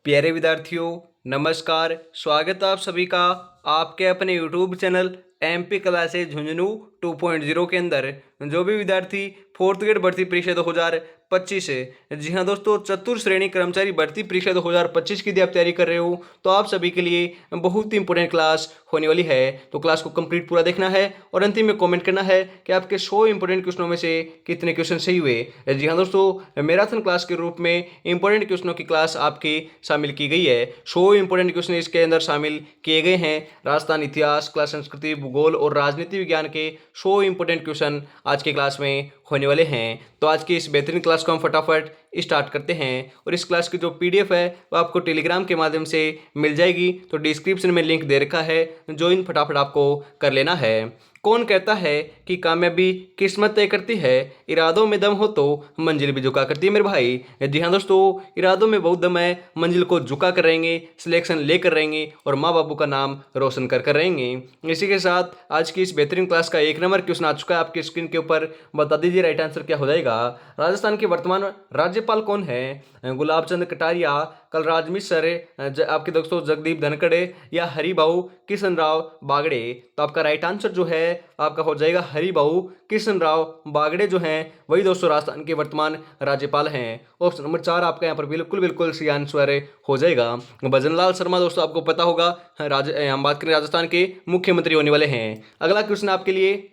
प्यारे विद्यार्थियों, नमस्कार। स्वागत है आप सभी का आपके अपने YouTube channel MP classes Jhunjhunu 2.0 के अंदर। जो भी विद्यार्थी फोर्थ ग्रेड भर्ती परीक्षा 2025 है, जी हाँ दोस्तों, चतुर्थ श्रेणी कर्मचारी भर्ती परीक्षा 2025 की यदि आप तैयारी कर रहे हो तो आप सभी के लिए बहुत ही इंपॉर्टेंट क्लास होने वाली है। तो क्लास को कंप्लीट पूरा देखना है और अंतिम में कमेंट करना है कि आपके 100 इंपॉर्टेंट क्वेश्चनों में से कितने क्वेश्चन सही हुए। जी हाँ दोस्तों, मैराथन क्लास के रूप में इंपॉर्टेंट क्वेश्चनों की क्लास आपकी शामिल की गई है। 100 इंपॉर्टेंट क्वेश्चन इसके अंदर शामिल किए गए हैं। राजस्थान इतिहास, कला संस्कृति, भूगोल और राजनीति विज्ञान के 100 इंपॉर्टेंट क्वेश्चन आज की क्लास में होने वाले हैं। तो आज की इस बेहतरीन क्लास को हम फटाफट स्टार्ट करते हैं और इस क्लास की जो पीडीएफ है वो आपको टेलीग्राम के माध्यम से मिल जाएगी। तो डिस्क्रिप्शन में लिंक दे रखा है, ज्वाइन फटाफट आपको कर लेना है। कौन कहता है कि कामयाबी किस्मत तय करती है, इरादों में दम हो तो मंजिल भी झुका करती है मेरे भाई। जी हाँ दोस्तों, इरादों में बहुत दम है, मंजिल को झुका कर रहेंगे, सिलेक्शन लेकर रहेंगे और माँ बापू का नाम रोशन कर कर रहेंगे। इसी के साथ आज की इस बेहतरीन क्लास का 1 नंबर क्वेश्चन आ चुका है आपकी स्क्रीन के ऊपर। बता दीजिए राइट आंसर क्या हो जाएगा। राजस्थान के वर्तमान राज्यपाल कौन है? गुलाब चंद कटारिया, कलराज मिश्र, आपके दोस्तों जगदीप धनखड़ या हरिभाऊ किशन राव बागड़े। तो आपका राइट आंसर जो है आपका हो जाएगा हरिभाऊ किशन राव बागड़े, जो हैं वही दोस्तों राजस्थान के वर्तमान राज्यपाल हैं। ऑप्शन नंबर 4 आपका यहाँ पर बिल्कुल बिल्कुल सही आंसर हो जाएगा। भजनलाल शर्मा दोस्तों आपको पता होगा, हम बात करें राजस्थान के मुख्यमंत्री होने वाले हैं। अगला क्वेश्चन आपके लिए,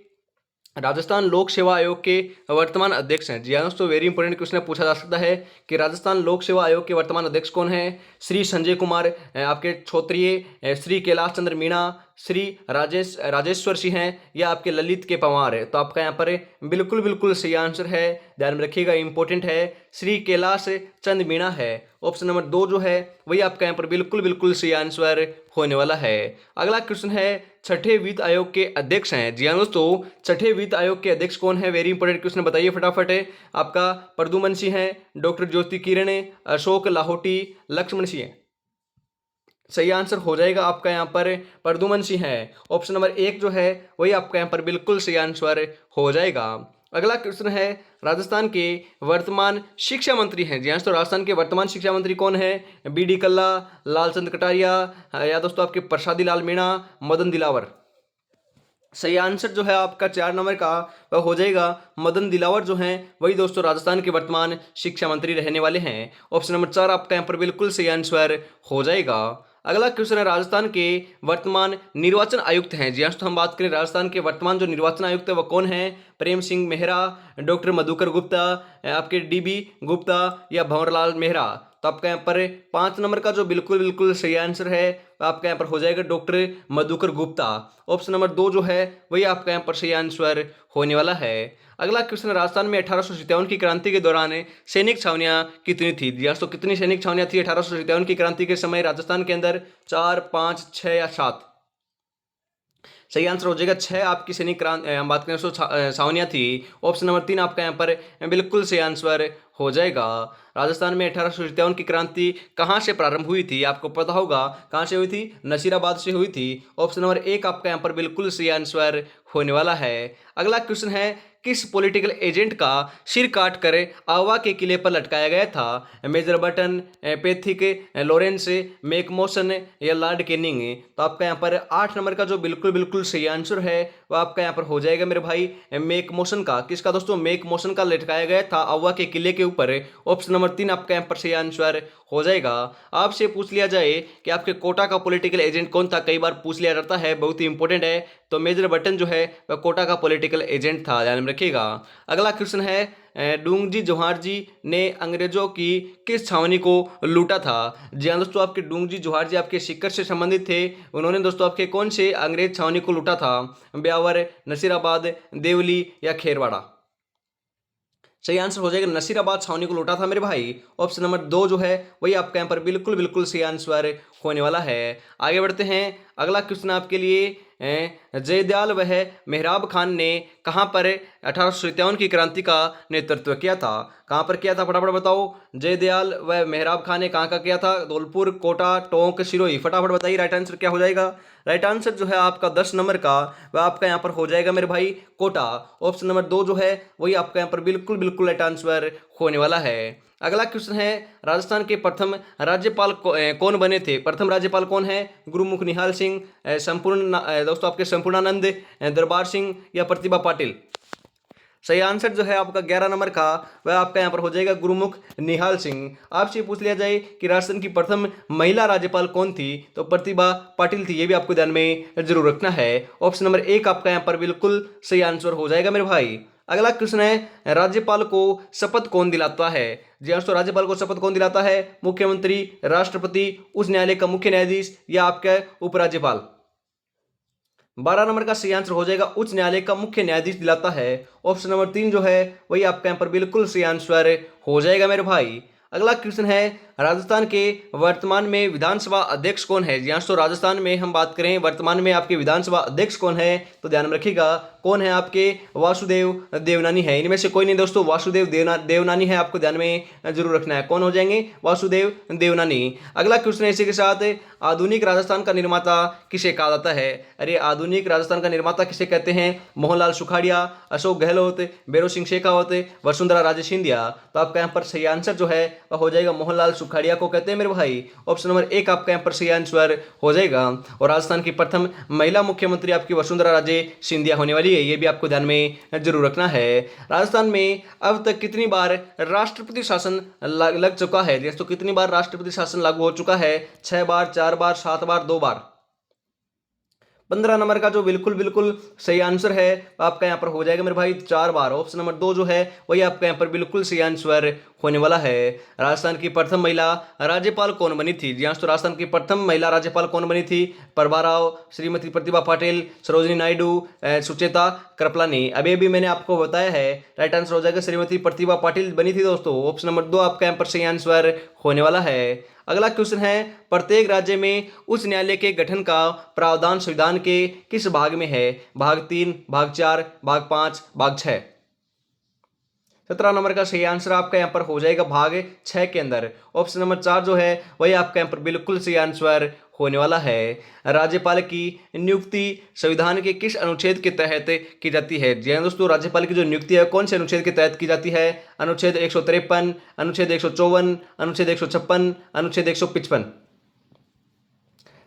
राजस्थान लोक सेवा आयोग के वर्तमान अध्यक्ष हैं। जी हाँ दोस्तों, वेरी इंपॉर्टेंट क्वेश्चन पूछा जा सकता है कि राजस्थान लोक सेवा आयोग के वर्तमान अध्यक्ष कौन है? श्री संजय कुमार आपके क्षत्रिय, श्री कैलाश चंद्र मीणा, श्री राजेश्वर सिंह हैं या आपके ललित के पंवार है। तो आपका यहाँ पर बिल्कुल बिल्कुल सही आंसर है, ध्यान में रखिएगा, इंपॉर्टेंट है, श्री कैलाश चंद मीणा है। ऑप्शन नंबर 2 जो है वही आपका यहाँ पर बिल्कुल बिल्कुल सही आंसर होने वाला है। अगला क्वेश्चन है, छठे वित्त आयोग के अध्यक्ष हैं। जी हाँ दोस्तों, छठे वित्त आयोग के अध्यक्ष कौन है? वेरी इंपॉर्टेंट क्वेश्चन, बताइए फटाफट। है आपका प्रद्युमन सिंह है, डॉक्टर ज्योति किरण, अशोक लाहौटी, लक्ष्मण सिंह है। सही आंसर हो जाएगा आपका यहाँ पर प्रद्युमन सिंह है। ऑप्शन नंबर 1 जो है वही आपका यहाँ पर बिल्कुल सही आंसर हो जाएगा। अगला क्वेश्चन है, राजस्थान के वर्तमान शिक्षा मंत्री हैं। जी हाँ, तो राजस्थान के वर्तमान शिक्षा मंत्री कौन है? बी डी कल्ला, लालचंद कटारिया या दोस्तों आपके प्रसादी लाल मीणा, मदन दिलावर। सही आंसर जो है आपका 4 नंबर का वह हो जाएगा मदन दिलावर, जो हैं वही दोस्तों राजस्थान के वर्तमान शिक्षा मंत्री रहने वाले हैं। ऑप्शन नंबर 4 आपका यहाँ पर बिल्कुल सही आंसर हो जाएगा। अगला क्वेश्चन है, राजस्थान के वर्तमान निर्वाचन आयुक्त हैं। जी हाँ, तो हम बात करें राजस्थान के वर्तमान जो निर्वाचन आयुक्त है वह कौन है? प्रेम सिंह मेहरा, डॉक्टर मधुकर गुप्ता, आपके डीबी गुप्ता या भंवरलाल मेहरा। तो आपका यहाँ पर 5 नंबर का जो बिल्कुल बिल्कुल सही आंसर है आपका यहाँ पर हो जाएगा doctor Madhukar Gupta. Option number 2 जो है वही आपका यहाँ पर सही आंसर होने वाला है। अगला क्वेश्चन, राजस्थान में 1857 की क्रांति के दौरान सैनिक छावनियां कितनी थी? जी तो कितनी सैनिक छावनियां थी 1857 की क्रांति के समय राजस्थान के अंदर? 4, 5, 6 या 7? सही आंसर हो जाएगा 6 आपकी सैनिक क्रांति हम बात करें तो छावनियां थी। ऑप्शन नंबर 3 आपका यहाँ पर बिल्कुल सही आंसर हो जाएगा। राजस्थान में 1857 की क्रांति कहाँ से प्रारंभ हुई थी? आपको पता होगा कहाँ से हुई थी? नसीराबाद से हुई थी। ऑप्शन नंबर 1 आपका यहाँ पर बिल्कुल सही आंसर होने वाला है। अगला क्वेश्चन है, किस पॉलिटिकल एजेंट का सिर काट कर आवा के किले पर लटकाया गया था? मेजर बटन, पैथिक, लॉरेंस, मैकमोसन या लॉर्ड कैनिंग। तो आपका यहाँ पर 8 नंबर का जो बिल्कुल बिल्कुल सही आंसर है वो आपका यहाँ पर हो जाएगा मेरे भाई मैकमोसन का। किसका दोस्तों? मैकमोसन का लटकाया गया था आवा के किले के ऊपर। ऑप्शन नंबर 3 आपका यहाँ पर सही आंसर हो जाएगा। आपसे पूछ लिया जाए कि आपके कोटा का पॉलिटिकल एजेंट कौन था, कई बार पूछ लिया जाता है, बहुत ही इंपॉर्टेंट है। तो मेजर बटन जो है वह कोटा का पॉलिटिकल एजेंट था, ध्यान में रखिएगा। अगला क्वेश्चन है, डूंगजी जोहार जी ने अंग्रेजों की किस छावनी को लूटा था? जी हाँ दोस्तों, आपके डूंगजी जोहार जी आपके सिक्कर से संबंधित थे। उन्होंने दोस्तों आपके कौन से अंग्रेज छावनी को लूटा था? ब्यावर, नसीराबाद, देवली या खेरवाड़ा? सही आंसर हो जाएगा नसीराबाद छावनी को लूटा था मेरे भाई। ऑप्शन नंबर 2 जो है वही आपका यहाँ पर बिल्कुल बिल्कुल सही आंसर होने वाला है। आगे बढ़ते हैं, अगला क्वेश्चन आपके लिए, जयदयाल वह मेहराब खान ने कहाँ पर 1857 की क्रांति का नेतृत्व किया था? कहाँ पर किया था फटाफट बताओ। जयदयाल व मेहराब खान ने कहाँ का किया था? धौलपुर, कोटा, टोंक, सिरोही। फटाफट बताइए राइट आंसर क्या हो जाएगा। राइट आंसर जो है आपका 10 नंबर का वह आपका यहाँ पर हो जाएगा मेरे भाई कोटा। ऑप्शन नंबर 2 जो है वही आपका यहाँ पर बिल्कुल बिल्कुल राइट आंसर होने वाला है। अगला क्वेश्चन है, राजस्थान के प्रथम राज्यपाल कौन बने थे? प्रथम राज्यपाल कौन है? गुरुमुख निहाल सिंह, दोस्तों आपके संपूर्णानंद, दरबार सिंह या प्रतिभा पाटिल? सही आंसर जो है आपका 11 नंबर का वह आपका यहाँ पर हो जाएगा गुरुमुख निहाल सिंह। आपसे पूछ लिया जाए कि राजस्थान की प्रथम महिला राज्यपाल कौन थी, तो प्रतिभा पाटिल थी। ये भी आपको ध्यान में जरूर रखना है। ऑप्शन नंबर 1 आपका यहाँ पर बिल्कुल सही आंसर हो जाएगा मेरे भाई। अगला क्वेश्चन है, राज्यपाल को शपथ कौन दिलाता है? जी हाँ, तो राज्यपाल को शपथ कौन दिलाता है? मुख्यमंत्री, राष्ट्रपति, उच्च न्यायालय का मुख्य न्यायाधीश या आपका उपराज्यपाल? 12 नंबर का सही आंसर हो जाएगा उच्च न्यायालय का मुख्य न्यायाधीश दिलाता है। ऑप्शन नंबर 3 जो है वही आपका यहाँ पर बिल्कुल सही आंसर हो जाएगा मेरे भाई। अगला क्वेश्चन है, राजस्थान के वर्तमान में विधानसभा अध्यक्ष कौन है? जी हाँ, तो राजस्थान में हम बात करें वर्तमान में आपके विधानसभा अध्यक्ष कौन है, तो ध्यान में रखिएगा कौन है आपके वासुदेव देवनानी है। इनमें से कोई नहीं दोस्तों, वासुदेव देवनानी है, आपको ध्यान में जरूर रखना है। कौन हो जाएंगे? वासुदेव देवनानी। अगला क्वेश्चन है इसी के साथ, आधुनिक राजस्थान का निर्माता किसे कहा जाता है? अरे आधुनिक राजस्थान का निर्माता किसे कहते हैं? मोहनलाल सुखाड़िया, अशोक गहलोत, भैरों सिंह शेखावत, वसुंधरा राजे सिंधिया? तो आपका यहाँ पर सही आंसर जो है वह हो जाएगा मोहनलाल सुखाड़िया को कहते हैं मेरे भाई। ऑप्शन नंबर 1 आपका यहाँ पर सही आंसर हो जाएगा। और राजस्थान की प्रथम महिला मुख्यमंत्री आपकी वसुंधरा राजे सिंधिया होने वाली है। ये भी आपको ध्यान में जरूर रखना है। राजस्थान में अब तक कितनी बार राष्ट्रपति शासन लग चुका है? तो कितनी बार राष्ट्रपति शासन लागू हो चुका है? 6 बार, 4 बार, 7 बार, 2 बार? 15 नंबर का जो बिल्कुल बिल्कुल सही आंसर है आपका यहाँ पर हो जाएगा मेरे भाई 4 बार। ऑप्शन नंबर 2 जो है वही आपका यहाँ पर बिल्कुल सही आंसर होने वाला है। राजस्थान की प्रथम महिला राज्यपाल कौन बनी थी? जी हाँ, तो राजस्थान की प्रथम महिला राज्यपाल कौन बनी थी? प्रभा राव, श्रीमती प्रतिभा पाटिल, सरोजिनी नायडू, सुचेता कृपलानी? अभी अभी मैंने आपको बताया है, राइट आंसर हो जाएगा श्रीमती प्रतिभा पाटिल बनी थी दोस्तों। ऑप्शन नंबर 2 आपका यहाँ पर सही आंसर होने वाला है। अगला क्वेश्चन है, प्रत्येक राज्य में उच्च न्यायालय के गठन का प्रावधान संविधान के किस भाग में है? भाग 3, भाग 4, भाग 5, भाग 6? 17 नंबर का सही आंसर आपका यहाँ पर हो जाएगा भाग 6 के अंदर। ऑप्शन नंबर 4 जो है वही आपका यहाँ पर बिल्कुल सही आंसर होने वाला है। राज्यपाल की नियुक्ति संविधान के किस अनुच्छेद के तहत की जाती है? जी हाँ दोस्तों, राज्यपाल की जो नियुक्ति है कौन से अनुच्छेद के तहत की जाती है? अनुच्छेद 153, अनुच्छेद 154, अनुच्छेद 156, अनुच्छेद 155?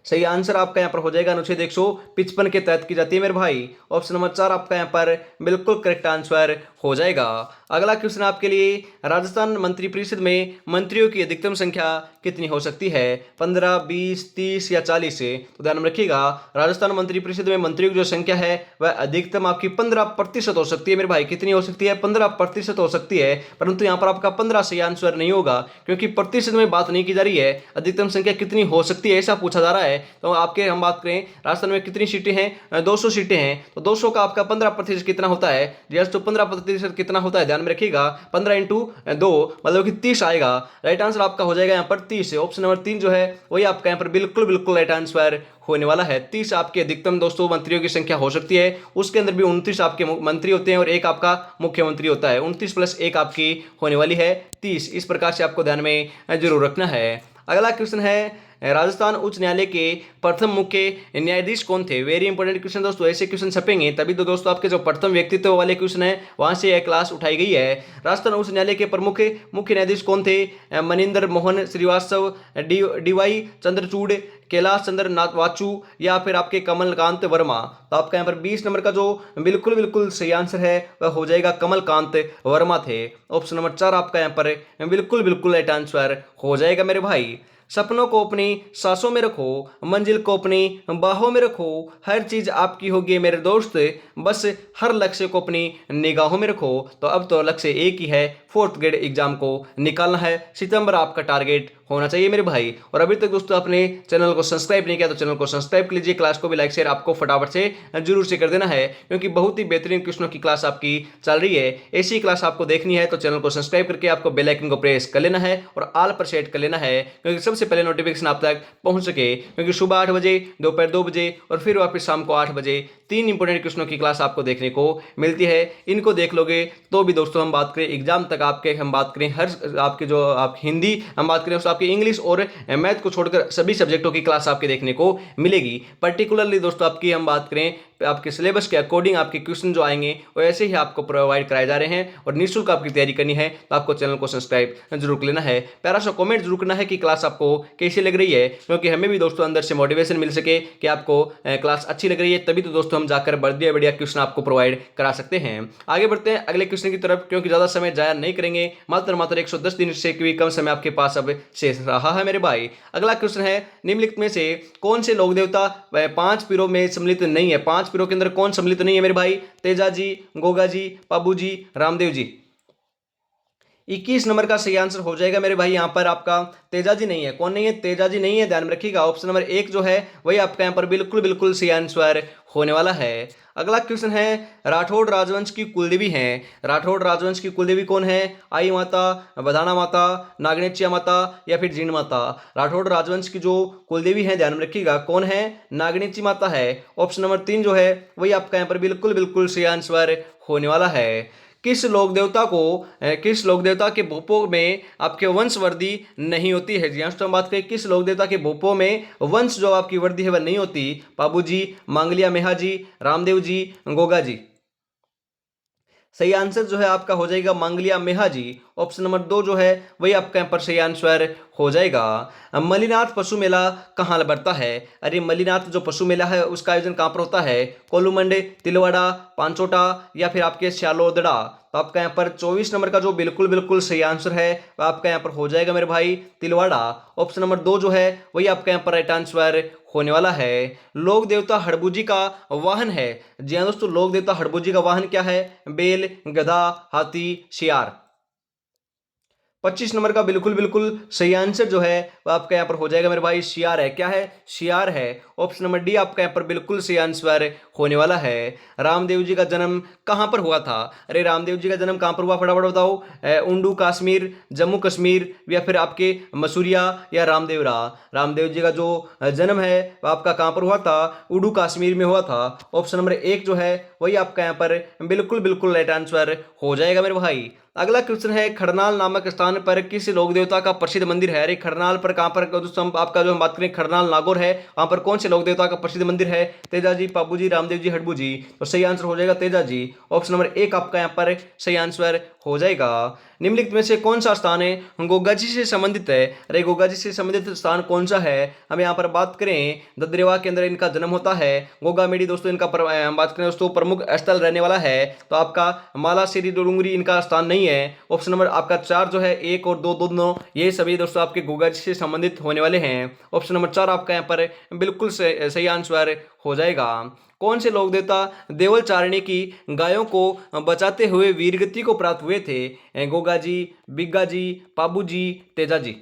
सही आंसर आपका यहाँ पर हो जाएगा अनुच्छेद 155 के तहत की जाती है मेरे भाई। ऑप्शन नंबर 4 आपका यहाँ पर बिल्कुल करेक्ट आंसर हो जाएगा। अगला क्वेश्चन आपके लिए, राजस्थान मंत्रिपरिषद में मंत्रियों की अधिकतम संख्या कितनी हो सकती है? 15, 20, 30 या 40 से? तो ध्यान रखिएगा, राजस्थान मंत्रिपरिषद में मंत्रियों की जो संख्या है वह अधिकतम आपकी 15% हो सकती है मेरे भाई। कितनी हो सकती है? 15% हो सकती है। परंतु यहाँ पर आपका 15 सही आंसर नहीं होगा, क्योंकि प्रतिशत में बात नहीं की जा रही है, अधिकतम संख्या कितनी हो सकती है ऐसा पूछा जा रहा है। तो आपके हम बात करें राजस्थान में कितनी सीटें हैं? 200 सीटें हैं। तो 200 का आपका 15% कितना होता है? तो 15% कितना होता है ध्यान में रखिएगा, 15 इंटू 2 मतलब कि 30 आएगा। राइट आंसर आपका हो जाएगा यहाँ पर 30। ऑप्शन नंबर 3 जो है वही आपका यहाँ पर बिल्कुल बिल्कुल राइट आंसर होने वाला है। 30 आपकी अधिकतम दोस्तों मंत्रियों की संख्या हो सकती है। उसके अंदर भी 29 आपके मंत्री होते हैं और एक आपका मुख्यमंत्री होता है। 29 प्लस 1 आपकी होने वाली है 30। इस प्रकार से आपको ध्यान में जरूर रखना है। अगला क्वेश्चन है, राजस्थान उच्च न्यायालय के प्रथम मुख्य न्यायाधीश कौन थे? वेरी इंपॉर्टेंट क्वेश्चन दोस्तों, ऐसे क्वेश्चन छपेंगे तभी तो दोस्तों आपके जो प्रथम व्यक्तित्व वाले क्वेश्चन है वहां से यह क्लास उठाई गई है। राजस्थान उच्च न्यायालय के प्रमुख मुख्य न्यायाधीश कौन थे? मनिंदर मोहन श्रीवास्तव, डीवाई चंद्रचूड़, कैलाश चंद्र वाचू या फिर आपके कमलकांत वर्मा? तो आपका यहाँ पर 20 नंबर का जो बिल्कुल बिल्कुल सही आंसर है वह हो जाएगा कमलकांत वर्मा थे। ऑप्शन नंबर 4 आपका यहाँ पर बिल्कुल बिल्कुल राइट आंसर हो जाएगा मेरे भाई। सपनों को अपनी सांसों में रखो, मंजिल को अपनी बाहों में रखो, हर चीज आपकी होगी मेरे दोस्त, बस हर लक्ष्य को अपनी निगाहों में रखो। तो अब तो लक्ष्य एक ही है, 4th ग्रेड एग्जाम को निकालना है। सितंबर आपका टारगेट होना चाहिए मेरे भाई। और अभी तक दोस्तों आपने चैनल को सब्सक्राइब नहीं किया तो चैनल को सब्सक्राइब कर लीजिए। क्लास को भी लाइक शेयर आपको फटाफट से जरूर से कर देना है, क्योंकि बहुत ही बेहतरीन क्वेश्चनों की क्लास आपकी चल रही है। ऐसी क्लास आपको देखनी है तो चैनल को सब्सक्राइब करके आपको बेल आइकन को प्रेस कर लेना है और ऑल पर सेट कर लेना है, क्योंकि सबसे पहले नोटिफिकेशन आप तक पहुंच सके। क्योंकि सुबह 8 बजे, दोपहर 2 बजे और फिर वापस शाम को 8 बजे 3 इंपॉर्टेंट क्वेश्चनों की क्लास आपको देखने को मिलती है। इनको देख लोगे तो भी दोस्तों हम बात करें एग्जाम तक आपके, हम बात करें हर आपके जो आप हिंदी हम बात करें आपकी इंग्लिश और मैथ को छोड़कर सभी सब्जेक्टों की क्लास आपके देखने को मिलेगी। पर्टिकुलरली दोस्तों आपकी हम बात करें आपके सिलेबस के अकॉर्डिंग आपके क्वेश्चन जो आएंगे वो ऐसे ही आपको प्रोवाइड कराए जा रहे हैं और निःशुल्क आपकी तैयारी करनी है तो आपको चैनल को सब्सक्राइब जरूर कर लेना है। प्यारा सा कमेंट जरूर करना है कि क्लास आपको कैसी लग रही है, क्योंकि हमें भी दोस्तों अंदर से मोटिवेशन मिल सके कि आपको क्लास अच्छी लग रही है, तभी तो दोस्तों हम जाकर बढ़िया बढ़िया क्वेश्चन आपको प्रोवाइड करा सकते हैं। आगे बढ़ते हैं अगले क्वेश्चन की तरफ, क्योंकि ज्यादा समय जाया नहीं करेंगे, मात्र 110 दिन से भी कम समय आपके पास अब शेष रहा है मेरे भाई। अगला क्वेश्चन है, निम्नलिखित में से कौन से लोक देवता 5 पीरों में सम्मिलित नहीं है? 5 पीरों के अंदर कौन सम्मिलित नहीं है मेरे भाई? तेजा जी, गोगा जी, पाबू जी, रामदेव जी। 21 नंबर का सही आंसर हो जाएगा मेरे भाई। यहाँ पर आपका तेजा जी नहीं है। कौन नहीं है? तेजा जी नहीं है, ध्यान में रखिएगा। ऑप्शन नंबर 1 जो है वही आपका यहाँ पर बिल्कुल बिल्कुल सही आंसर होने वाला है। अगला क्वेश्चन है, राठौड़ राजवंश की कुलदेवी हैं। राठौड़ राजवंश की कुलदेवी कौन है? आई माता, बदाना माता, नागनेचिया माता या फिर जीण माता? राठौड़ राजवंश की जो कुलदेवी है, ध्यान में रखिएगा, कौन है? नागनेची माता है। ऑप्शन नंबर 3 जो है वही आपका यहाँ पर बिल्कुल बिल्कुल सही आंसर होने वाला है। किस लोक देवता को किस लोक देवता के भूपों में आपके वंश वृद्धि नहीं होती है? जी हम बात करें किस लोक देवता के भूपों में वंश जो आपकी वृद्धि है वह नहीं होती? पाबू जी, मांगलिया मेहा जी, रामदेव जी, गोगा जी। सही आंसर जो है आपका हो जाएगा मांगलिया मेहा जी। ऑप्शन नंबर 2 जो है वही आपका यहाँ पर सही आंसर हो जाएगा। मलिनाथ पशु मेला कहाँ लगता है? अरे मलिनाथ जो पशु मेला है उसका आयोजन कहाँ पर होता है? कोलूमंड, तिलवाड़ा, पांचोटा या फिर आपके श्यालोदड़ा? तो आपका यहाँ पर 24 नंबर का जो बिल्कुल बिल्कुल सही आंसर है वह आपका यहाँ पर हो जाएगा मेरे भाई तिलवाड़ा। ऑप्शन नंबर 2 जो है वही आपका यहाँ पर राइट आंसर होने वाला है। लोक देवता हड़बूजी का वाहन है। जी हाँ दोस्तों, लोक देवता हड़बूजी का वाहन क्या है? बेल, गधा, हाथी, शियार। 25 नंबर का बिल्कुल बिल्कुल सही आंसर जो है वो आपका यहाँ पर हो जाएगा मेरे भाई शियार है। क्या है? शियार है। ऑप्शन नंबर डी आपका यहाँ पर बिल्कुल सही आंसर होने वाला है। रामदेव जी का जन्म कहाँ पर हुआ था? अरे रामदेव जी का जन्म कहाँ पर हुआ, फटाफट बताओ। उंडू कश्मीर, जम्मू कश्मीर या फिर आपके मसूरिया या रामदेवरा? रामदेव जी का जो जन्म है वो आपका कहाँ पर हुआ था? उडू कश्मीर में हुआ था। ऑप्शन नंबर 1 जो है वही आपका यहाँ पर बिल्कुल बिल्कुल राइट आंसर हो जाएगा मेरे भाई। अगला क्वेश्चन है, खरनाल नामक स्थान पर किस लोक देवता का प्रसिद्ध मंदिर है? अरे खरनाल पर कहां पर दोस्तों आपका जो हम बात करें खरनाल नागौर है, वहां पर कौन से लोक देवता का प्रसिद्ध मंदिर है? तेजा जी, पाबू जी, रामदेव जी, हडबू जी। तो सही आंसर हो जाएगा तेजा जी। ऑप्शन नंबर 1 आपका यहाँ पर सही आंसर हो जाएगा। निम्नलिखित में से कौन सा स्थान है गोगा जी से संबंधित है? अरे गोगा जी से संबंधित स्थान कौन सा है? हम यहाँ पर बात करें ददरेवा के अंदर इनका जन्म होता है। गोगा मेडी दोस्तों इनका हम बात करें दोस्तों प्रमुख स्थल रहने वाला है, तो आपका माला श्री डोंगरी इनका स्थान नहीं है। ऑप्शन नंबर आपका 4 जो है 1 और 2 दोनों ये सभी दोस्तों आपके गोगा जी से संबंधित होने वाले हैं। ऑप्शन नंबर 4 आपका यहाँ पर बिल्कुल सही आंसर हो जाएगा। कौन से लोक देवता देवल चारणी की गायों को बचाते हुए वीरगति को प्राप्त हुए थे? गोगा जी, बिग्गा जी, पाबू जी, तेजा जी।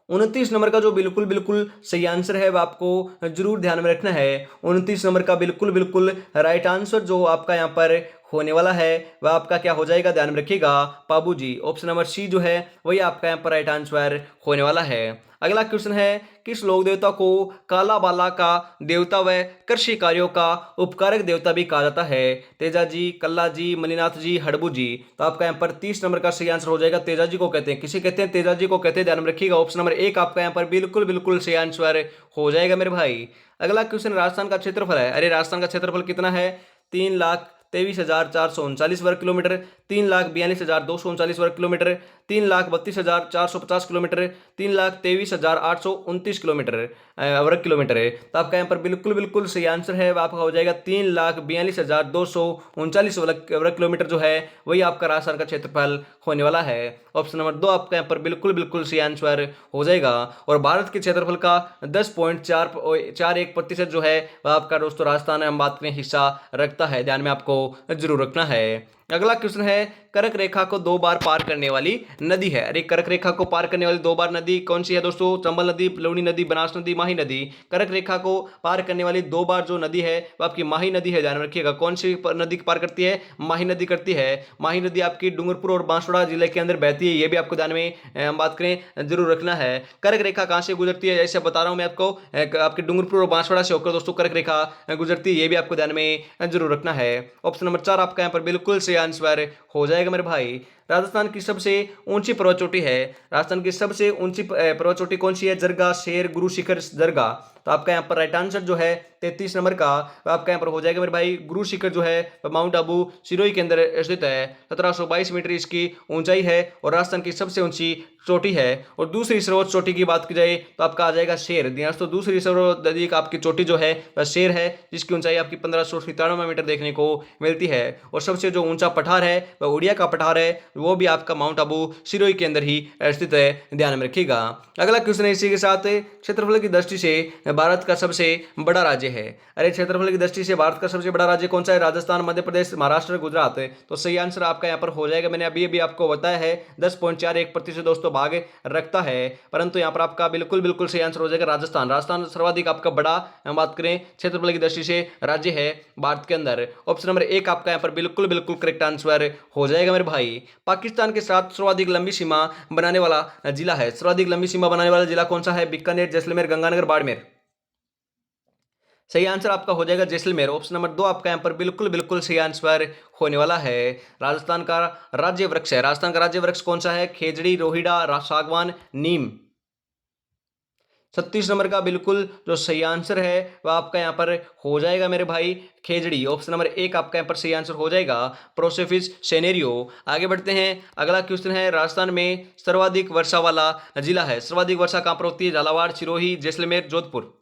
29 नंबर का जो बिल्कुल बिल्कुल सही आंसर है वह आपको जरूर ध्यान में रखना है। 29 नंबर का बिल्कुल बिल्कुल राइट आंसर जो आपका यहाँ पर होने वाला है वह आपका क्या हो जाएगा? ध्यान में रखिएगा पाबू जी। ऑप्शन नंबर सी जो है वही आपका यहाँ पर राइट आंसर होने वाला है। अगला क्वेश्चन है, किस लोक देवता को काला बाला का देवता व कृषि कार्यों का उपकारक देवता भी कहा जाता है? तेजा जी, कल्ला जी, मणिनाथ जी, हड़बू जी। तो आपका यहाँ पर 30 नंबर का सही आंसर हो जाएगा तेजा जी को कहते हैं। किसे कहते हैं? तेजा जी को कहते हैं, ध्यान में रखिएगा। ऑप्शन नंबर 1 आपका यहाँ पर बिल्कुल बिल्कुल सही आंसर हो जाएगा मेरे भाई। अगला क्वेश्चन राजस्थान का क्षेत्रफल है। अरे राजस्थान का क्षेत्रफल कितना है? 3,23,439 वर्ग किलोमीटर, 3,42,239 वर्ग किलोमीटर, 3,32,450 किलोमीटर, 3,23,829 किलोमीटर वर्ग किलोमीटर है। तो आपका यहाँ पर बिल्कुल बिल्कुल सही आंसर है वह आपका हो जाएगा 3,42,239 वर्ग किलोमीटर जो है वही आपका राजस्थान का क्षेत्रफल होने वाला है। ऑप्शन नंबर 2 आपका यहाँ पर बिल्कुल बिल्कुल सही आंसर हो जाएगा। और भारत के क्षेत्रफल का 10.41% जो है वह आपका दोस्तों राजस्थान हम बात करें हिस्सा रखता है, ध्यान में आपको जरूर रखना है। अगला क्वेश्चन है, कर्क रेखा को 2 बार पार करने वाली नदी है। अरे कर्क रेखा को पार करने वाली 2 बार नदी कौन सी है दोस्तों? चंबल नदी, लुनी नदी, बनास नदी, माही नदी। कर्क रेखा को पार करने वाली 2 बार जो नदी है वो आपकी माही नदी है, ध्यान रखिएगा। कौन सी नदी पार करती है? माही नदी करती है। माही नदी आपकी डूंगरपुर और बांसवाड़ा जिले के अंदर बहती है, ये भी आपको ध्यान में हम बात करें जरूर रखना है। कर्क रेखा कहाँ से गुजरती है? जैसे बता रहा हूँ मैं आपको, आपके डूंगरपुर और बांसवाड़ा से होकर दोस्तों कर्क रेखा गुजरती है, ये भी आपको ध्यान में जरूर रखना है। ऑप्शन नंबर 4 आपका यहाँ पर बिल्कुल सही आंसर हो जाएगा मेरे भाई। राजस्थान की सबसे ऊंची पर्वत चोटी है। राजस्थान की सबसे ऊंची पर्वत चोटी कौन सी है? जरगा, शेर, गुरु शिखर, जरगा। तो आपका यहाँ पर राइट आंसर जो है 33 नंबर का आपका यहाँ पर हो जाएगा मेरे भाई। गुरु शिखर जो है माउंट आबू सिरोही के अंदर स्थित है। 1722 मीटर इसकी ऊंचाई है और राजस्थान की सबसे ऊंची चोटी है। और दूसरी सर्वोच्च चोटी की बात की जाए तो आपका आ जाएगा शेर। दोस्तों दूसरी सर्वाधिक आपकी चोटी जो है वह शेर है, जिसकी ऊंचाई आपकी 1597 मीटर देखने को मिलती है। और सबसे जो ऊंचा पठार है वह उड़िया का पठार है, वो भी आपका माउंट आबू सिरोही के अंदर ही स्थित है, ध्यान में रखिएगा। अगला क्वेश्चन है इसी के साथ, क्षेत्रफल की दृष्टि से भारत का सबसे बड़ा राज्य है। अरे क्षेत्रफल की दृष्टि से भारत का सबसे बड़ा राज्य कौन सा है? राजस्थान, मध्य प्रदेश, महाराष्ट्र, गुजरात। तो सही आंसर आपका यहाँ पर हो जाएगा। मैंने अभी अभी आपको बताया है 10.41% दोस्तों भाग रखता है, परंतु यहाँ पर आपका बिल्कुल बिल्कुल सही आंसर हो जाएगा राजस्थान। राजस्थान सर्वाधिक आपका बड़ा हम बात करें क्षेत्रफल की दृष्टि से राज्य है भारत के अंदर। ऑप्शन नंबर 1 आपका यहाँ पर बिल्कुल बिल्कुल करेक्ट आंसर हो जाएगा मेरे भाई। पाकिस्तान के साथ सर्वाधिक लंबी सीमा बनाने वाला जिला है। सर्वाधिक लंबी सीमा बनाने वाला जिला कौन सा है? बीकानेर, जैसलमेर, गंगानगर, बाड़मेर। सही आंसर आपका हो जाएगा जैसलमेर। ऑप्शन नंबर 2 आपका यहाँ पर बिल्कुल बिल्कुल सही आंसर होने वाला है। राजस्थान का राज्य वृक्ष है। राजस्थान का राज्य वृक्ष कौन सा है? खेजड़ी, रोहिड़ा, सागवान, नीम। 36 नंबर का बिल्कुल जो सही आंसर है वह आपका यहाँ पर हो जाएगा मेरे भाई खेजड़ी। ऑप्शन नंबर 1 आपका यहाँ पर सही आंसर हो जाएगा प्रोसेफिस सेनेरियो। आगे बढ़ते हैं, अगला क्वेश्चन है राजस्थान में सर्वाधिक वर्षा वाला जिला है। सर्वाधिक वर्षा कहाँ पर होती है? झालावाड़, सिरोही, जैसलमेर, जोधपुर।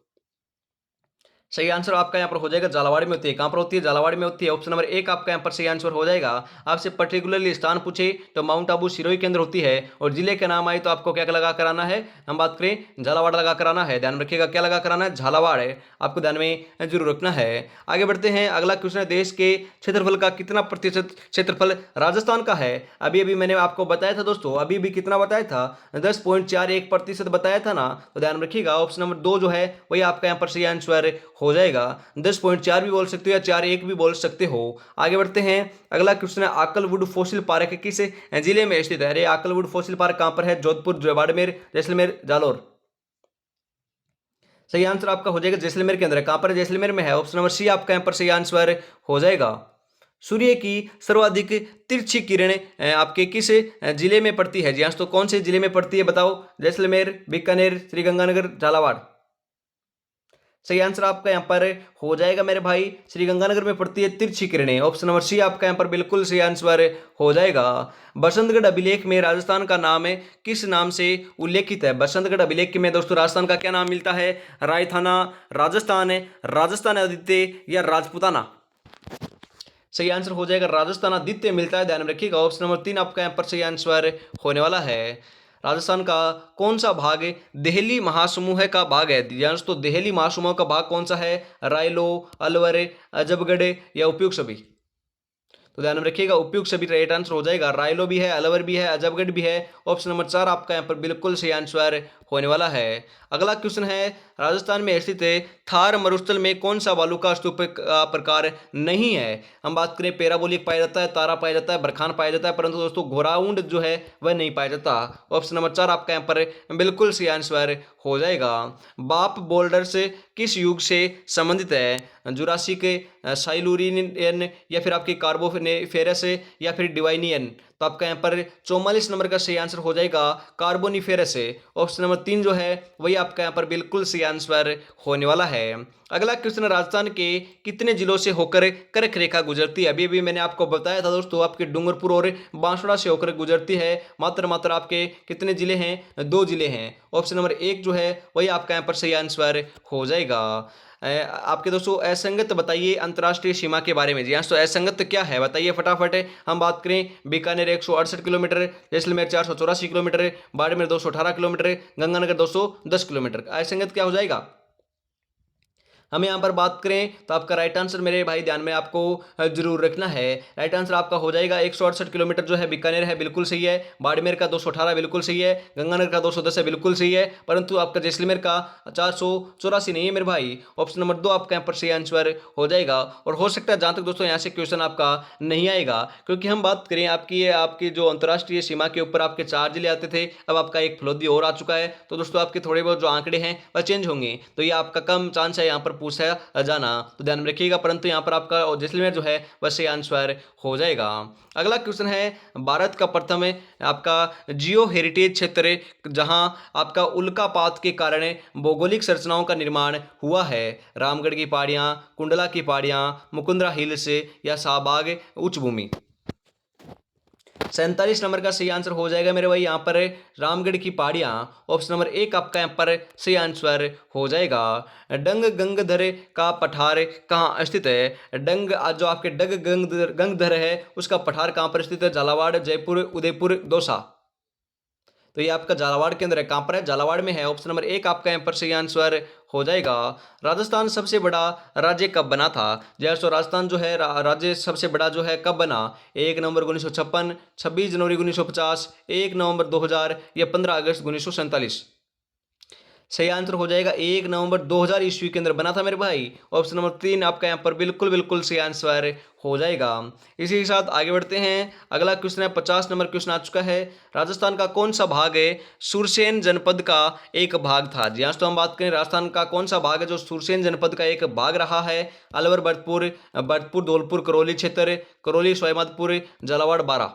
सही आंसर आपका यहाँ पर हो जाएगा झालावाड़ में होती है। कहाँ पर होती है? झालावाड़ में होती है। ऑप्शन नंबर 1 आपका यहाँ पर सही आंसर हो जाएगा। आपसे पर्टिकुलरली स्थान पूछे तो माउंट आबू सिरोही के अंदर होती है, और जिले के नाम आए तो आपको क्या लगा कराना है? हम बात करें झालावाड़ लगा कराना है। ध्यान रखिएगा क्या लगा कराना है? झालावाड़ है, आपको ध्यान में जरूर रखना है। आगे बढ़ते हैं, अगला क्वेश्चन है देश के क्षेत्रफल का कितना प्रतिशत क्षेत्रफल राजस्थान का है? अभी अभी मैंने आपको बताया था दोस्तों, अभी भी कितना बताया था? 10.41% बताया था ना, तो ध्यान रखिएगा ऑप्शन नंबर 2 जो है वही आपका यहाँ पर सही आंसर हो जाएगा। 10.4 भी बोल सकते हो या 4.1 भी बोल सकते हो। आगे बढ़ते हैं, अगला क्वेश्चन है आकलवुड फॉसिल पार्क किस जिले में स्थित है? अरे आकलवुड फॉसिल पार्क कहां पर है? जोधपुर, बाड़मेर, जैसलमेर, जालोर। सही आंसर आपका हो जाएगा जैसलमेर के अंदर है। कहां पर? जैसलमेर में है। ऑप्शन नंबर सी आपका यहां पर सही आंसर हो जाएगा। सूर्य की सर्वाधिक तिरछी किरण आपके किस जिले में पड़ती है? जी हाँ, तो कौन से जिले में पड़ती है बताओ? जैसलमेर, बीकानेर, श्रीगंगानगर, झालावाड़। सही आंसर आपका यहाँ पर हो जाएगा मेरे भाई श्रीगंगानगर में पड़ती है तिरछी किरणें। ऑप्शन नंबर सी आपका यहाँ पर बिल्कुल सही आंसर हो जाएगा। बसंतगढ़ अभिलेख में राजस्थान का नाम है किस नाम से उल्लेखित है? बसंतगढ़ अभिलेख में दोस्तों राजस्थान का क्या नाम मिलता है? रायथाना, राजस्थान, राजस्थान आदित्य या राजपूताना। सही आंसर हो जाएगा राजस्थान आदित्य मिलता है, ध्यान में रखिएगा। ऑप्शन नंबर 3 आपका यहाँ पर सही आंसर होने वाला है। राजस्थान का कौन सा भाग देहली महासमूह का भाग है? तो देहली महासमूह का भाग कौन सा है? रायलो, अलवर, अजबगढ़ या उपयुक्त सभी। तो ध्यान में रखिएगा उपयुक्त सभी राइट आंसर हो जाएगा। रायलो भी है, अलवर भी है, अजबगढ़ भी है। ऑप्शन नंबर 4 आपका यहाँ पर बिल्कुल सही आंसर होने वाला है। अगला क्वेश्चन है राजस्थान में स्थित थार मरुस्थल में कौन सा बालू का स्तूप प्रकार नहीं है? हम बात करें पैराबोलिक पाया जाता है, तारा पाया जाता है, बरखान पाया जाता है, परंतु दोस्तों घोराउंड जो है वह नहीं पाया जाता। ऑप्शन नंबर 4 आपका यहाँ पर बिल्कुल सही आंसर हो जाएगा। बाप बोल्डर से किस युग से संबंधित है? जुरासिक, साइलुरिनियन या फिर आपकी कार्बोनिफेरस या फिर डिवाइनियन। तो आपका यहाँ पर 44 नंबर का सही आंसर हो जाएगा कार्बोनिफेरस। ऑप्शन नंबर 3 जो है वही आपका यहाँ पर बिल्कुल सही आंसर होने वाला है। अगला क्वेश्चन राजस्थान के कितने जिलों से होकर कर्क रेखा गुजरती है? अभी अभी मैंने आपको बताया था दोस्तों, आपके डूंगरपुर और बांसवाड़ा से होकर गुजरती है। मात्र आपके कितने जिले हैं? 2 जिले हैं। ऑप्शन नंबर 1 जो है वही आपका यहाँ पर सही आंसर हो जाएगा। आपके दोस्तों असंगत बताइए अंतर्राष्ट्रीय सीमा के बारे में। जी हाँ, तो असंगत क्या है बताइए फटाफट। हम बात करें Bikaner 168 kilometre, Jaisalmer 484 kilometre, Barmer 218 kilometre, Ganganagar 210 kilometre. असंगत क्या हो जाएगा? हम यहाँ पर बात करें तो आपका राइट आंसर मेरे भाई ध्यान में आपको जरूर रखना है। राइट आंसर आपका हो जाएगा 168 किलोमीटर जो है बीकानेर है, बिल्कुल सही है। बाड़मेर का 218 बिल्कुल सही है। गंगानगर का 210 है, बिल्कुल सही है। परंतु आपका जैसलमेर का 484 नहीं है मेरे भाई। ऑप्शन नंबर 2 आपका यहाँ पर सही आंसर हो जाएगा। और हो सकता है जहाँ तक दोस्तों यहाँ से क्वेश्चन आपका नहीं आएगा, क्योंकि हम बात करें आपकी जो अंतर्राष्ट्रीय सीमा के ऊपर आपके 4 जिले आते थे, अब आपका एक फलोदी और आ चुका है। तो दोस्तों आपके थोड़े बहुत जो आंकड़े हैं वह चेंज होंगे, तो ये आपका कम चांस है यहाँ पर पूछा जाना, तो ध्यान में रखिएगा। परंतु यहाँ पर आपका जैसलमेर जो है वह सही आंसर हो जाएगा। अगला क्वेश्चन है, भारत का प्रथम आपका जियो हेरिटेज क्षेत्र जहां आपका उल्कापात के कारण भौगोलिक संरचनाओं का निर्माण हुआ है, रामगढ़ की पहाड़ियां, कुंडला की पहाड़ियां, मुकुंदरा हिल्स या शाहबाग उच्च भूमि। 47 नंबर का सही आंसर हो जाएगा मेरे भाई यहाँ पर रामगढ़ की पहाड़ियाँ। ऑप्शन नंबर एक आपका यहाँ पर सही आंसर हो जाएगा। डंग गंगधर का पठार कहाँ स्थित है? डंग जो आपके डंग गंगधर है उसका पठार कहाँ पर स्थित है? झालावाड़, जयपुर, उदयपुर, दौसा। तो ये आपका झालावाड़ के अंदर है। कहाँ पर है? झालावाड़ में है। ऑप्शन नंबर एक आपका यहाँ पर सही आंसर हो जाएगा। राजस्थान सबसे बड़ा राज्य कब बना था? जैसे राजस्थान जो है राज्य सबसे बड़ा जो है कब बना? 1 नवंबर 1956, 26 जनवरी 1950, 1 नवंबर 2000 या 15 अगस्त 1947। सही आंसर हो जाएगा 1 नवंबर 2000 ईस्वी के अंदर बना था मेरे भाई। ऑप्शन नंबर 3 आपका यहाँ पर बिल्कुल बिल्कुल सही आंसर हो जाएगा। इसी के साथ आगे बढ़ते हैं। अगला क्वेश्चन है, 50 नंबर क्वेश्चन आ चुका है। राजस्थान का कौन सा भाग है सुरसेन जनपद का एक भाग था? जी हाँ, तो हम बात करें राजस्थान का कौन सा भाग है जो सुरसेन जनपद का एक भाग रहा है? अलवर, भरतपुर, धौलपुर, करौली क्षेत्र, करौली, सवाईमाधोपुर, झालावाड़, बारां।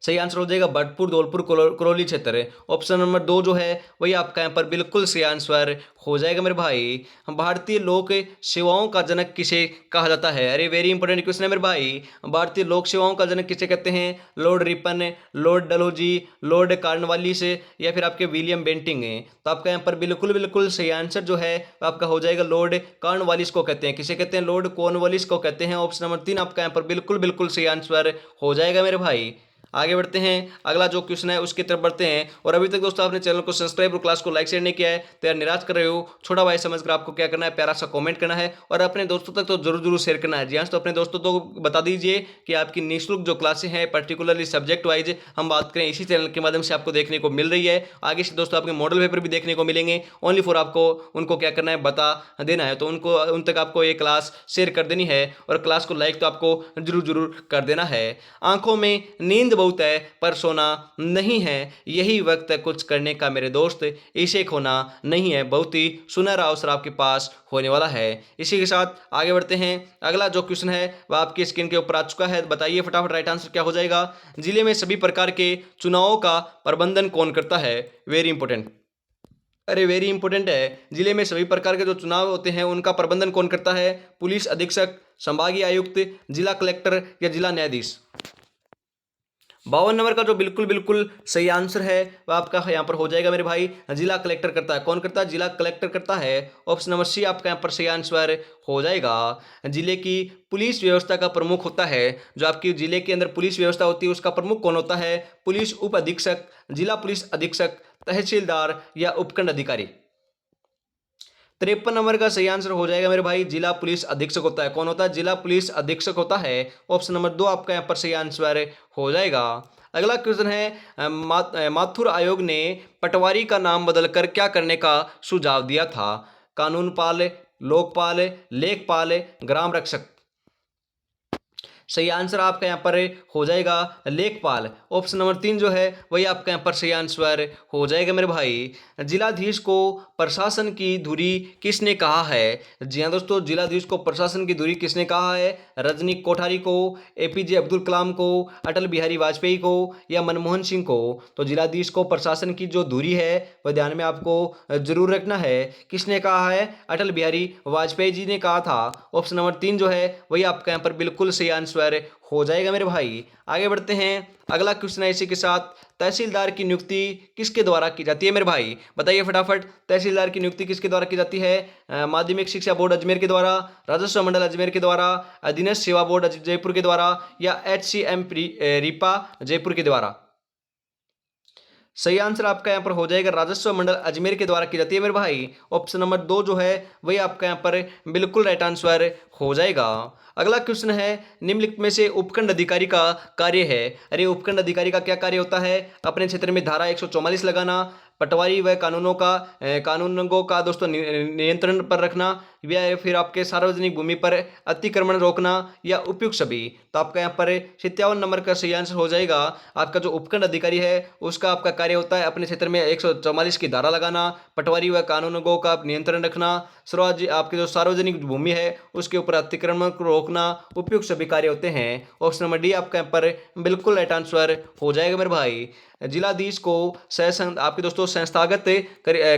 सही आंसर हो जाएगा भरतपुर, धौलपुर, करौली क्षेत्र। ऑप्शन नंबर 2 जो है वही आपका यहाँ पर बिल्कुल सही आंसर हो जाएगा मेरे भाई। भारतीय लोक सेवाओं का जनक किसे कहा जाता है? अरे वेरी इंपॉर्टेंट क्वेश्चन है मेरे भाई। भारतीय लोक सेवाओं का जनक किसे कहते हैं? Lord Ripon, Lord Dalhousie, Lord Cornwallis या फिर आपके विलियम बेंटिंग है। तो आपका यहाँ पर बिल्कुल बिल्कुल सही आंसर जो है आपका हो जाएगा लॉर्ड कॉर्नवालिस को कहते हैं। किसे कहते हैं? लॉर्ड कॉर्नवालिस को कहते हैं। ऑप्शन नंबर 3 आपका यहाँ पर बिल्कुल बिल्कुल सही आंसर हो जाएगा मेरे भाई। आगे बढ़ते हैं। अगला जो क्वेश्चन है उसकी तरफ बढ़ते हैं। और अभी तक दोस्तों आपने चैनल को सब्सक्राइब और क्लास को लाइक शेयर नहीं किया है तो यार निराश कर रहे हो, छोटा भाई समझकर आपको क्या करना है, प्यारा सा कमेंट करना है और अपने दोस्तों तक तो जरूर जरूर शेयर करना है। जी हाँ, तो अपने दोस्तों को बता दीजिए कि आपकी निःशुल्क जो क्लासें हैं पर्टिकुलरली सब्जेक्ट वाइज हम बात करें इसी चैनल के माध्यम से आपको देखने को मिल रही है। आगे से दोस्तों आपके मॉडल पेपर भी देखने को मिलेंगे। ओनली फॉर आपको उनको क्या करना है बता देना है, तो उनको उन तक आपको ये क्लास शेयर कर देनी है और क्लास को लाइक तो आपको जरूर जरूर कर देना है। आंखों में नींद बहुत है पर सोना नहीं है, यही वक्त है कुछ करने का मेरे दोस्त, इसे खोना नहीं है, बहुत ही सुनहरा अवसर आपके पास होने वाला है। इसी के साथ आगे बढ़ते हैं। अगला जो क्वेश्चन है वह आपकी स्क्रीन के ऊपर आ चुका है। बताइए फटाफट राइट आंसर क्या हो जाएगा। जिले में सभी प्रकार के चुनावों का प्रबंधन कौन करता है? Very important. अरे वेरी इंपॉर्टेंट है। जिले में सभी प्रकार के जो चुनाव होते हैं उनका प्रबंधन कौन करता है? पुलिस अधीक्षक, संभागीय आयुक्त, जिला कलेक्टर या जिला न्यायाधीश। 52 नंबर का जो बिल्कुल बिल्कुल सही आंसर है वह आपका यहाँ पर हो जाएगा मेरे भाई, जिला कलेक्टर करता है। कौन करता है? जिला कलेक्टर करता है। ऑप्शन नंबर सी आपका यहाँ पर सही आंसर हो जाएगा। जिले की पुलिस व्यवस्था का प्रमुख होता है, जो आपकी जिले के अंदर पुलिस व्यवस्था होती है उसका प्रमुख कौन होता है? पुलिस उप अधीक्षक, जिला पुलिस अधीक्षक, तहसीलदार या उपखंड अधिकारी। 53 नंबर का सही आंसर हो जाएगा मेरे भाई, जिला पुलिस अधीक्षक होता है। कौन होता है? जिला पुलिस अधीक्षक होता है। ऑप्शन नंबर 2 आपका यहाँ पर सही आंसर हो जाएगा। अगला क्वेश्चन है, माथुर आयोग ने पटवारी का नाम बदलकर क्या करने का सुझाव दिया था? कानूनपाल, लोकपाल, लेखपाल, ग्राम रक्षक। सही आंसर आपका यहाँ पर हो जाएगा लेखपाल। ऑप्शन नंबर 3 जो है वही आपका यहाँ पर सही आंसर हो जाएगा मेरे भाई। जिलाधीश को प्रशासन की धुरी किसने कहा है? जी हाँ दोस्तों, जिलाधीश को प्रशासन की धुरी किसने कहा है? रजनी कोठारी को, एपीजे अब्दुल कलाम को, अटल बिहारी वाजपेयी को या मनमोहन सिंह को। तो जिलाधीश को प्रशासन की जो धुरी है वह ध्यान में आपको जरूर रखना है। किसने कहा है? अटल बिहारी वाजपेयी जी ने कहा था। ऑप्शन नंबर 3 जो है वही आपका यहाँ पर बिल्कुल सही आंसर हो जाएगा मेरे भाई। आगे बढ़ते हैं। अगला क्वेश्चन है इसी के साथ, तहसीलदार की नियुक्ति किसके द्वारा की जाती है मेरे भाई? बताइए फटाफट, तहसीलदार की नियुक्ति किसके द्वारा की जाती है? माध्यमिक शिक्षा बोर्ड अजमेर के द्वारा, राजस्व मंडल अजमेर के द्वारा, अधीनस्थ सेवा बोर्ड जयपुर के द्वारा या HCM रीपा जयपुर के द्वारा। सही आंसर आपका यहाँ पर हो जाएगा राजस्व मंडल अजमेर के द्वारा की जाती है मेरे भाई। ऑप्शन नंबर 2 जो है वही आपका यहाँ पर बिल्कुल राइट आंसर हो जाएगा। अगला क्वेश्चन है, निम्नलिखित में से उपखंड अधिकारी का कार्य है। अरे उपखंड अधिकारी का क्या कार्य होता है? अपने क्षेत्र में धारा 144 लगाना, पटवारी व कानूनों का दोस्तों नियंत्रण पर रखना, या फिर आपके सार्वजनिक भूमि पर अतिक्रमण रोकना, या उपयुक्त सभी। तो आपका यहाँ पर 57 नंबर का सही आंसर हो जाएगा। आपका जो उपखंड अधिकारी है उसका आपका कार्य होता है अपने क्षेत्र में 144 की धारा लगाना, पटवारी व कानूनों का नियंत्रण रखना, आपकी जो सार्वजनिक भूमि है उसके ऊपर अतिक्रमण को रोकना, उपयुक्त सभी कार्य होते हैं। ऑप्शन नंबर डी आपका यहाँ पर बिल्कुल राइट आंसर हो जाएगा मेरे भाई। जिलाधीश को आपके दोस्तों संस्थागत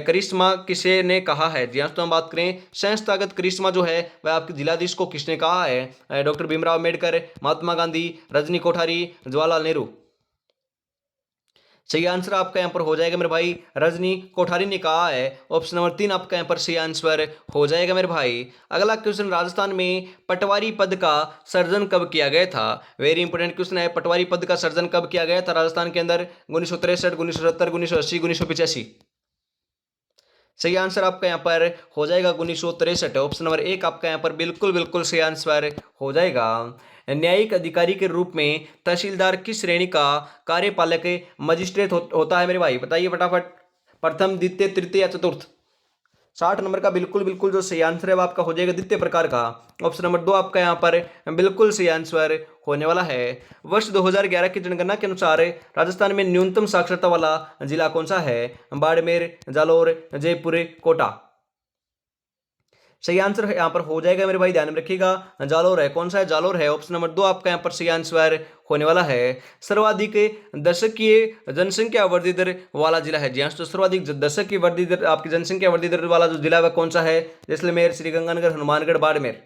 करिश्मा किसे ने कहा है? जी हाँ, तो हम बात करें संस्थागत करिश्मा जो है वह आपके जिलाधीश को किसने कहा है? डॉक्टर भीमराव अम्बेडकर, महात्मा गांधी, रजनी कोठारी, जवाहरलाल नेहरू। सही आंसर आपका यहाँ पर हो जाएगा मेरे भाई, रजनी कोठारी ने कहा है। ऑप्शन नंबर 3 आपका यहाँ पर सही आंसर हो जाएगा मेरे भाई। अगला क्वेश्चन, राजस्थान में पटवारी पद का सर्जन कब किया गया था? वेरी इंपोर्टेंट क्वेश्चन है, पटवारी पद का सर्जन कब किया गया था राजस्थान के अंदर? 1963, 1970, 1980, 1985। सही आंसर आपका यहाँ पर हो जाएगा 1963। ऑप्शन नंबर 1 आपका यहाँ पर बिल्कुल बिल्कुल सही आंसर हो जाएगा। न्यायिक अधिकारी के रूप में तहसीलदार किस श्रेणी का कार्यपालक मजिस्ट्रेट होता है मेरे भाई? बताइए फटाफट। प्रथम, द्वितीय, तृतीय या चतुर्थ? 60 नंबर का बिल्कुल बिल्कुल जो सही आंसर है वो आपका हो जाएगा द्वितीय प्रकार का। ऑप्शन नंबर 2 आपका यहाँ पर बिल्कुल सही आंसर होने वाला है। वर्ष 2011 की जनगणना के अनुसार राजस्थान में न्यूनतम साक्षरता वाला जिला कौन सा है? बाड़मेर, जालोर, जयपुर, कोटा। सही आंसर यहाँ पर हो जाएगा मेरे भाई, ध्यान में रखिएगा, जालोर है। कौन सा है? जालोर है। ऑप्शन नंबर 2 आपका यहाँ पर सही आंसर होने वाला है। सर्वाधिक दशकीय जनसंख्या वृद्धि दर वाला जिला है? जी हाँ, तो सर्वाधिक दशक की वृद्धि दर, आपकी जनसंख्या वृद्धि दर वाला जो जिला है वह कौन सा है? जैसलमेर, श्रीगंगानगर, हनुमानगढ़, बाड़मेर।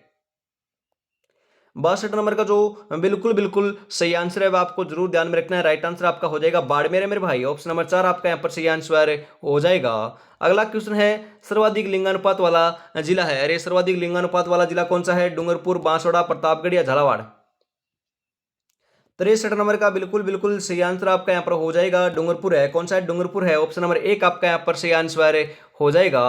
62 नंबर का जो बिल्कुल बिल्कुल सही आंसर है वह आपको जरूर ध्यान में रखना है। राइट आंसर आपका हो जाएगा बाड़मेर है मेरे भाई। ऑप्शन नंबर 4 आपका यहाँ पर सही आंसर हो जाएगा। अगला क्वेश्चन है, सर्वाधिक लिंगानुपात वाला जिला है। अरे सर्वाधिक लिंगानुपात वाला जिला कौन सा है? डूंगरपुर, बांसवाड़ा, प्रतापगढ़ या झालावाड़? 63 नंबर का बिल्कुल बिल्कुल सही आंसर आपका यहाँ पर हो जाएगा डूंगरपुर है। कौन सा है? डूंगरपुर है। ऑप्शन नंबर 1 आपका यहाँ पर सही आंसर हो जाएगा।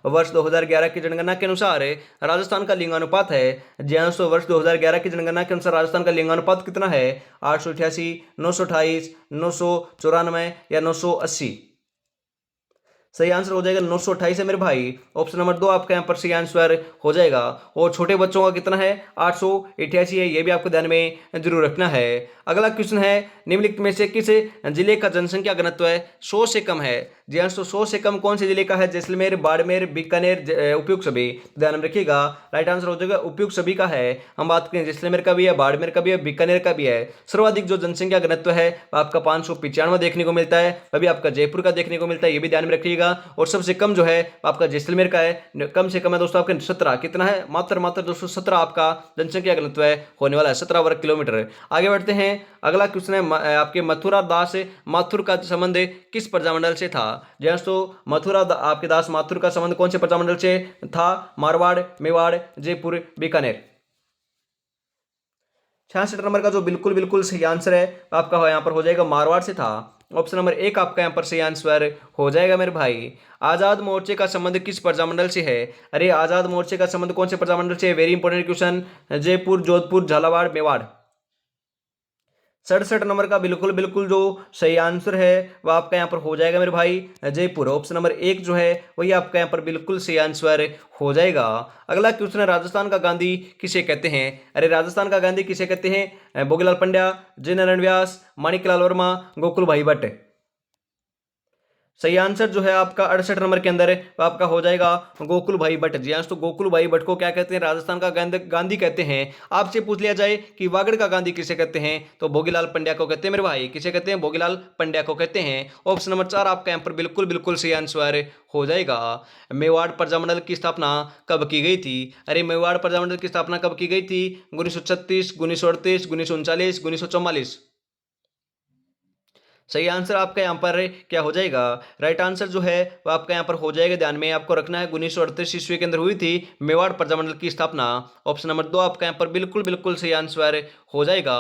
वर्ष 2011 की जनगणना के अनुसार राजस्थान का लिंगानुपात है, जी हाँ, वर्ष 2011 की जनगणना के अनुसार राजस्थान का लिंगानुपात कितना है? 888, 928, 994 या 980? सही आंसर हो जाएगा 928 है मेरे भाई। ऑप्शन नंबर 2 आपका यहाँ पर सही आंसर हो जाएगा। और छोटे बच्चों का कितना है? 888 है, ये भी आपको ध्यान में जरूर रखना है। अगला क्वेश्चन है, निम्नलिखित में से किस जिले का जनसंख्या घनत्व है 100 से कम है? जी हाँ, 100 से कम कौन से जिले का है? जैसलमेर, बाड़मेर, बीकानेर, उपयुक्त सभी। ध्यान में रखिएगा, राइट आंसर हो जाएगा उपयुक्त सभी का है। हम बात करें जैसलमेर का भी है, बाड़मेर का भी है, बीकानेर का भी है। सर्वाधिक जो जनसंख्या घनत्व है वह आपका 595 देखने को मिलता है, वह भी आपका जयपुर का देखने को मिलता है, ये भी ध्यान में रखिएगा। और सबसे कम जो है आपका जैसलमेर का है, कम से कम है दोस्तों आपके 17। कितना है? मात्र दोस्तों 17 आपका जनसंख्या घनत्व है होने वाला है, 17 वर्ग किलोमीटर। आगे बढ़ते हैं। अगला क्वेश्चन है, आपके मथुरा दास माथुर का संबंध किस प्रजामंडल से था? जी तो आपके दास माथुर का संबंध कौन से प्रजामंडल से था? मारवाड़, मेवाड़, जयपुर, बीकानेर। 66 नंबर का जो बिल्कुल बिल्कुल सही आंसर है आपका यहाँ पर हो जाएगा मारवाड़ से था। ऑप्शन नंबर 1 आपका यहाँ पर सही आंसर हो जाएगा मेरे भाई। आजाद मोर्चे का संबंध किस प्रजामंडल से है? अरे आजाद मोर्चे का संबंध कौन से प्रजामंडल से है? Very important question. Jaipur, Jodhpur, Jhalawar, Mewar. 67 number का बिल्कुल बिल्कुल जो सही आंसर है वह आपका यहाँ पर हो जाएगा मेरे भाई जयपुर। ऑप्शन नंबर 1 जो है वही आपका यहाँ पर बिल्कुल सही आंसर हो जाएगा। अगला क्वेश्चन है, राजस्थान का गांधी किसे कहते हैं? अरे राजस्थान का गांधी किसे कहते हैं? भोगीलाल पंड्या, जयनारायण व्यास, माणिकलाल वर्मा, गोकुल भाई भट्ट। सही आंसर जो है आपका 68 नंबर के अंदर है तो आपका हो जाएगा गोकुल भाई भट्ट। जी हाँ, तो गोकुल भाई भट्ट को क्या कहते हैं? राजस्थान का गांधी कहते हैं। आपसे पूछ लिया जाए कि वागड़ का गांधी किसे कहते हैं, तो भोगीलाल पंड्या को कहते हैं मेरे भाई। किसे कहते हैं? भोगीलाल पंड्या को कहते हैं। ऑप्शन नंबर 4 आपका यहाँ पर बिल्कुल बिल्कुल सही आंसर हो जाएगा। मेवाड़ प्रजामंडल की स्थापना कब की गई थी? अरे मेवाड़ प्रजामंडल की स्थापना कब की गई थी? 1936, 1938, 1939, 1944। सही आंसर आपका यहाँ पर क्या हो जाएगा? राइट आंसर जो है वो आपका यहाँ पर हो जाएगा, ध्यान में आपको रखना है। 1938 ईस्वी के अंदर हुई थी मेवाड़ प्रजामंडल की स्थापना। ऑप्शन नंबर 2 आपका यहाँ पर बिल्कुल बिल्कुल सही आंसर हो जाएगा।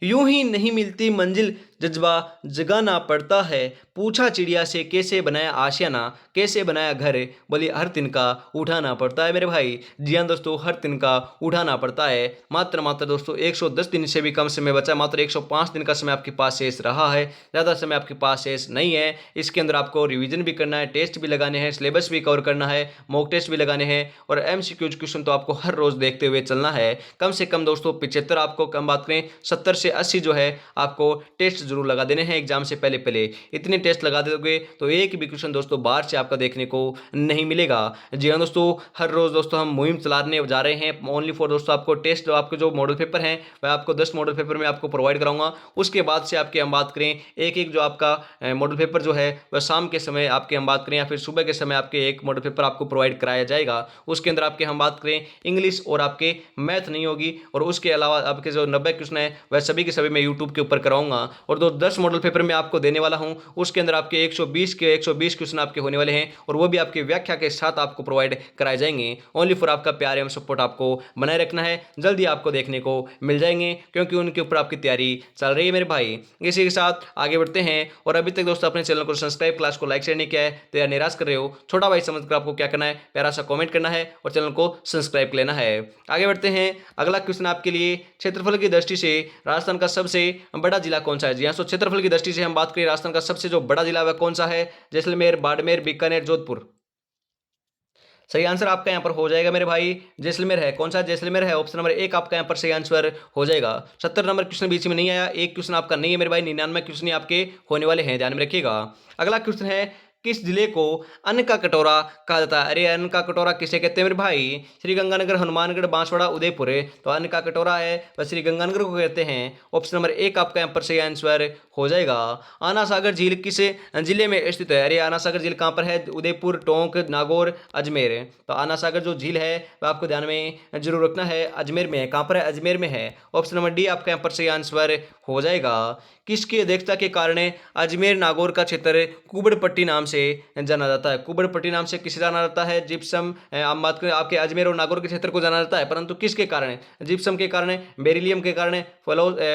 यूं ही नहीं मिलती मंजिल जज्बा जगाना पड़ता है। पूछा चिड़िया से कैसे बनाया आशियाना, कैसे बनाया घर, बोली हर तिनका उठाना पड़ता है मेरे भाई। जी हाँ दोस्तों, हर तिनका उठाना पड़ता है। मात्र दोस्तों 110 दिन से भी कम समय बचा, मात्र 105 दिन का समय आपके पास शेष रहा है, ज़्यादा समय आपके पास शेष नहीं है। इसके अंदर आपको रिवीजन भी करना है, टेस्ट भी लगाने हैं, सिलेबस भी कवर करना है, मॉक टेस्ट भी लगाने हैं और एमसीक्यू क्वेश्चन तो आपको हर रोज देखते हुए चलना है। कम से कम दोस्तों 75, आपको कम बात करें 70 से 80 जो है आपको टेस्ट जरूर लगा देने हैं एग्जाम से पहले पहले। इतने टेस्ट लगा दोगे तो एक भी क्वेश्चन दोस्तों बाहर से आपका देखने को नहीं मिलेगा। जी हाँ दोस्तों, हर रोज दोस्तों हम मुहिम चलाने जा रहे हैं ओनली फॉर दोस्तों आपको टेस्ट, आपके जो मॉडल पेपर हैं वह आपको 10 मॉडल पेपर में आपको प्रोवाइड कराऊंगा। उसके बाद से आपके हम बात करें एक एक जो आपका मॉडल पेपर जो है वह शाम के समय आपके हम बात करें या फिर सुबह के समय आपके एक मॉडल पेपर आपको प्रोवाइड कराया जाएगा। उसके अंदर आपके हम बात करें इंग्लिश और आपके मैथ नहीं होगी, और उसके अलावा आपके जो 90 क्वेश्चन है वह सभी के सभी मैं यूट्यूब के ऊपर कराऊंगा। और जो 10 मॉडल पेपर में आपको देने वाला हूं उसके अंदर आपके 120 क्वेश्चन आपके होने वाले हैं, और वो भी आपके व्याख्या के साथ आपको प्रोवाइड कराए जाएंगे। ओनली फॉर आपका प्यार एवं सपोर्ट आपको बनाए रखना है, जल्दी आपको देखने को मिल जाएंगे क्योंकि उनके ऊपर आपकी तैयारी चल रही है मेरे भाई। इसी के साथ आगे बढ़ते हैं, और अभी तक दोस्तों अपने चैनल को सब्सक्राइब, क्लास को लाइक शेयर नहीं किया है तो यार निराश कर रहे हो, छोटा भाई समझकर आपको क्या करना है, प्यारा सा कमेंट करना है और चैनल को सब्सक्राइब कर लेना है। आगे बढ़ते हैं, अगला क्वेश्चन आपके लिए क्षेत्रफल की दृष्टि से राजस्थान का सबसे बड़ा जिला कौन सा है। जी हाँ, तो क्षेत्रफल की दृष्टि से हम बात करें राजस्थान का सबसे जो बड़ा जिला वह कौन सा है, जैसलमेर, बाड़मेर, बीकानेर, जोधपुर। सही आंसर आपका यहाँ पर हो जाएगा मेरे भाई जैसलमेर है। कौन सा जैसलमेर है, ऑप्शन नंबर 1 आपका यहाँ पर सही आंसर हो जाएगा। 70 नंबर क्वेश्चन बीच में नहीं आया, एक क्वेश्चन आपका नहीं है मेरे भाई, 99 क्वेश्चन आपके होने वाले हैं, ध्यान में रखिएगा। अगला क्वेश्चन है, किस जिले को अन्न का कटोरा कहा जाता है। अरे अन्न का कटोरा किसे कहते हैं मेरे भाई, श्री गंगानगर, हनुमानगढ़, बांसवाड़ा, उदयपुर है, तो अन्न का कटोरा है वह श्री गंगानगर को कहते हैं। ऑप्शन नंबर 1 आपका यहाँ पर सही आंसर हो जाएगा। आना सागर झील किस जिले में स्थित है। अरे आना सागर झील कहाँ पर है, उदयपुर, टोंक, नागौर, अजमेर। तो आना सागर जो झील है वह आपको ध्यान में जरूर रखना है, अजमेर में है। कहाँ पर है, अजमेर में है। ऑप्शन नंबर डी आपका यहाँ पर सही आंसर हो जाएगा। किसकी अध्यक्षता के कारण अजमेर नागौर का क्षेत्र कुबड़पट्टी नाम से जाना जाता है। कुबड़पट्टी नाम से किसे जाना जाता है, जिप्सम, आप बात करें आपके अजमेर और नागौर के क्षेत्र को जाना जाता है, परंतु किसके कारण, जिप्सम के कारण, बेरिलियम के कारण,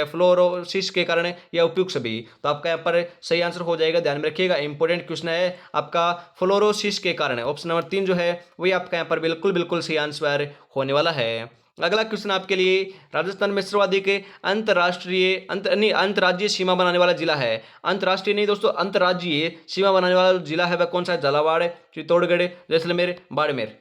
फ्लोरोसिस के कारण, या उपयुक्त सभी। तो आपका यहाँ पर सही आंसर हो जाएगा, ध्यान में रखिएगा, इंपॉर्टेंट क्वेश्चन है आपका, फ्लोरोसिस के कारण। ऑप्शन नंबर 3 जो है वही आपका यहाँ पर बिल्कुल बिल्कुल सही आंसर होने वाला है। अगला क्वेश्चन आपके लिए, राजस्थान में सर्वाधिक अंतर्राज्यीय सीमा बनाने वाला जिला है। अंतर्राष्ट्रीय नहीं दोस्तों, अंतर्राज्यीय सीमा बनाने वाला जिला है वह कौन सा है, झालावाड़, चित्तौड़गढ़, जैसलमेर, बाड़मेर।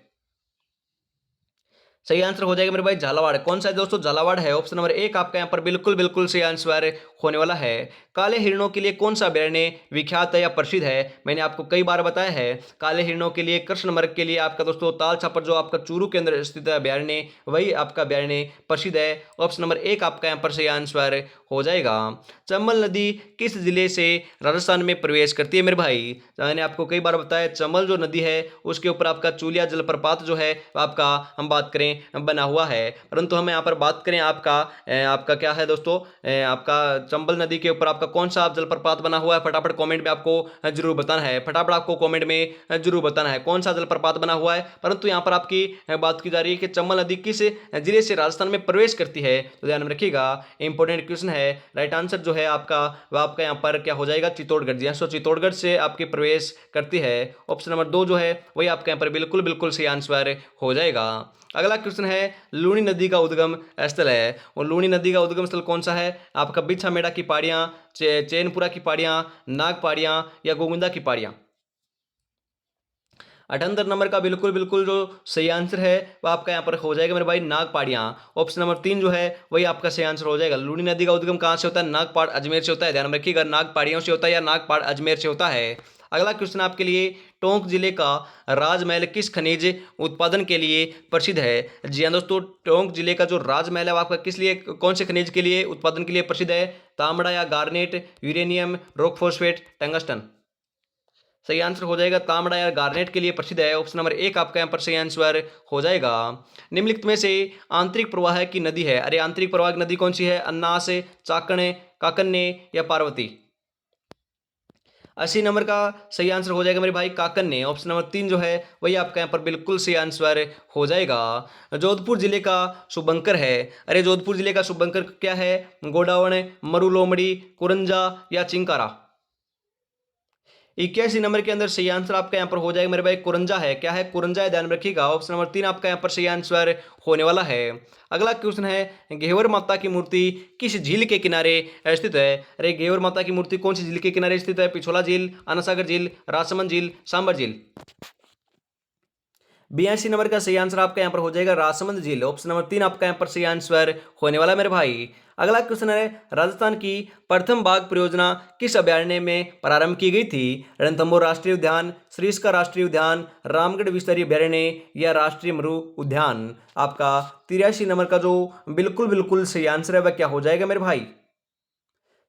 सही आंसर हो जाएगा मेरे भाई झालावाड़। कौन सा है दोस्तों, झालावाड़ है। ऑप्शन नंबर 1 आपका यहाँ पर बिल्कुल बिल्कुल सही आंसर होने वाला है। काले हिरणों के लिए कौन सा अभ्यारण्य विख्यात है या प्रसिद्ध है, मैंने आपको कई बार बताया है। काले हिरणों के लिए, कृष्णमृग के लिए आपका दोस्तों ताल छापर जो आपका चूरू के अंदर स्थित है अभ्यारण्य, वही आपका अभ्यारण्य प्रसिद्ध है। ऑप्शन नंबर 1 आपका यहाँ पर सही आंसर हो जाएगा। चंबल नदी किस जिले से राजस्थान में प्रवेश करती है मेरे भाई, मैंने आपको कई बार बताया, चंबल जो नदी है उसके ऊपर आपका चूलिया जलप्रपात जो है आपका हम बात करें बना हुआ है, परंतु हम यहाँ पर बात करें आपका आपका क्या है दोस्तों, आपका चंबल नदी के ऊपर आपका कौन सा जलप्रपात बना हुआ है, फटाफट कमेंट में आपको जरूर बताना है, फटाफट आपको कमेंट में जरूर बताना है कौन सा जलप्रपात बना हुआ है। परंतु यहाँ पर आपकी बात की जा रही है कि चंबल नदी किस जिले से राजस्थान में प्रवेश करती है, तो ध्यान में रखिएगा, इंपॉर्टेंट क्वेश्चन है। राइट आंसर जो है आपका वह आपका यहाँ पर क्या हो जाएगा, चित्तौड़गढ़। जी हाँ, चित्तौड़गढ़ से आपकी प्रवेश करती है। ऑप्शन नंबर 2 जो है वही आपके यहाँ पर बिल्कुल बिल्कुल सही आंसर हो जाएगा। अगला क्वेश्चन है, लूनी नदी का उद्गम स्थल है, और लूनी नदी का उद्गम स्थल कौन सा है, आपका बिछा मेड़ा की पहाड़ियां, चैनपुरा की पहाड़ियां, नाग पहाड़ियां, या गोविंदा की पहाड़ियां। 78 नंबर का बिल्कुल बिल्कुल जो सही आंसर है वो आपका यहाँ पर हो जाएगा मेरे भाई, नाग पहाड़ियां। ऑप्शन नंबर 3 जो है वही आपका सही आंसर हो जाएगा। लूनी नदी का उद्गम कहाँ से होता है, नागपाड़ अजमेर से होता है, ध्यान में रखिएगा, नाग पहाड़ियों से होता है या नागपाड़ अजमेर से होता है। अगला क्वेश्चन आपके लिए, टोंक जिले का राजमहल किस खनिज उत्पादन के लिए प्रसिद्ध है। जी हाँ दोस्तों, टोंक जिले का जो राजमहल है वो आपका किस लिए, कौन से खनिज के लिए उत्पादन के लिए प्रसिद्ध है, तांबड़ा या garnet, uranium, rock phosphate, tungsten. सही आंसर हो जाएगा, तांबड़ा या गार्नेट के लिए प्रसिद्ध है। ऑप्शन नंबर 1 आपका यहाँ पर सही आंसर हो जाएगा। निम्नलिखित में से आंतरिक प्रवाह की नदी है, अरे आंतरिक प्रवाह की नदी कौन सी है, अन्नास, चाकण, काकन्य, या पार्वती। 80 नंबर का सही आंसर हो जाएगा मेरे भाई काकन ने। ऑप्शन नंबर 3 जो है वही आपका यहाँ पर बिल्कुल सही आंसर हो जाएगा। जोधपुर जिले का शुभंकर है। अरे जोधपुर जिले का शुभंकर क्या है? गोडावण, मरुलोमड़ी, कुरंजा या चिंकारा? 81 नंबर के अंदर सही आंसर आपका यहाँ पर हो जाएगा मेरे भाई कुरंजा है। क्या है? कुरंजा है, ध्यान में रखिएगा। ऑप्शन नंबर 3 आपका यहाँ पर सही आंसर होने वाला है। अगला क्वेश्चन है, घेवर माता की मूर्ति किस झील के किनारे स्थित है? अरे घेवर माता की मूर्ति कौन सी झील के किनारे स्थित है? पिछोला झील, अनासागर झील, राजसमंद झील, सांबर झील? 82 नंबर का सही आंसर आपका यहाँ पर हो जाएगा राजसमंद झील। ऑप्शन नंबर 3 आपका यहाँ पर सही आंसर होने वाला मेरे भाई। अगला क्वेश्चन है, राजस्थान की प्रथम बाघ परियोजना किस अभयारण्य में प्रारंभ की गई थी? रणथंभौर राष्ट्रीय उद्यान, सरिस्का राष्ट्रीय उद्यान, रामगढ़ विस्तारीय अभयारण्य या राष्ट्रीय मरु उद्यान? आपका 83 नंबर का जो बिल्कुल बिल्कुल सही आंसर है वह क्या हो जाएगा मेरे भाई?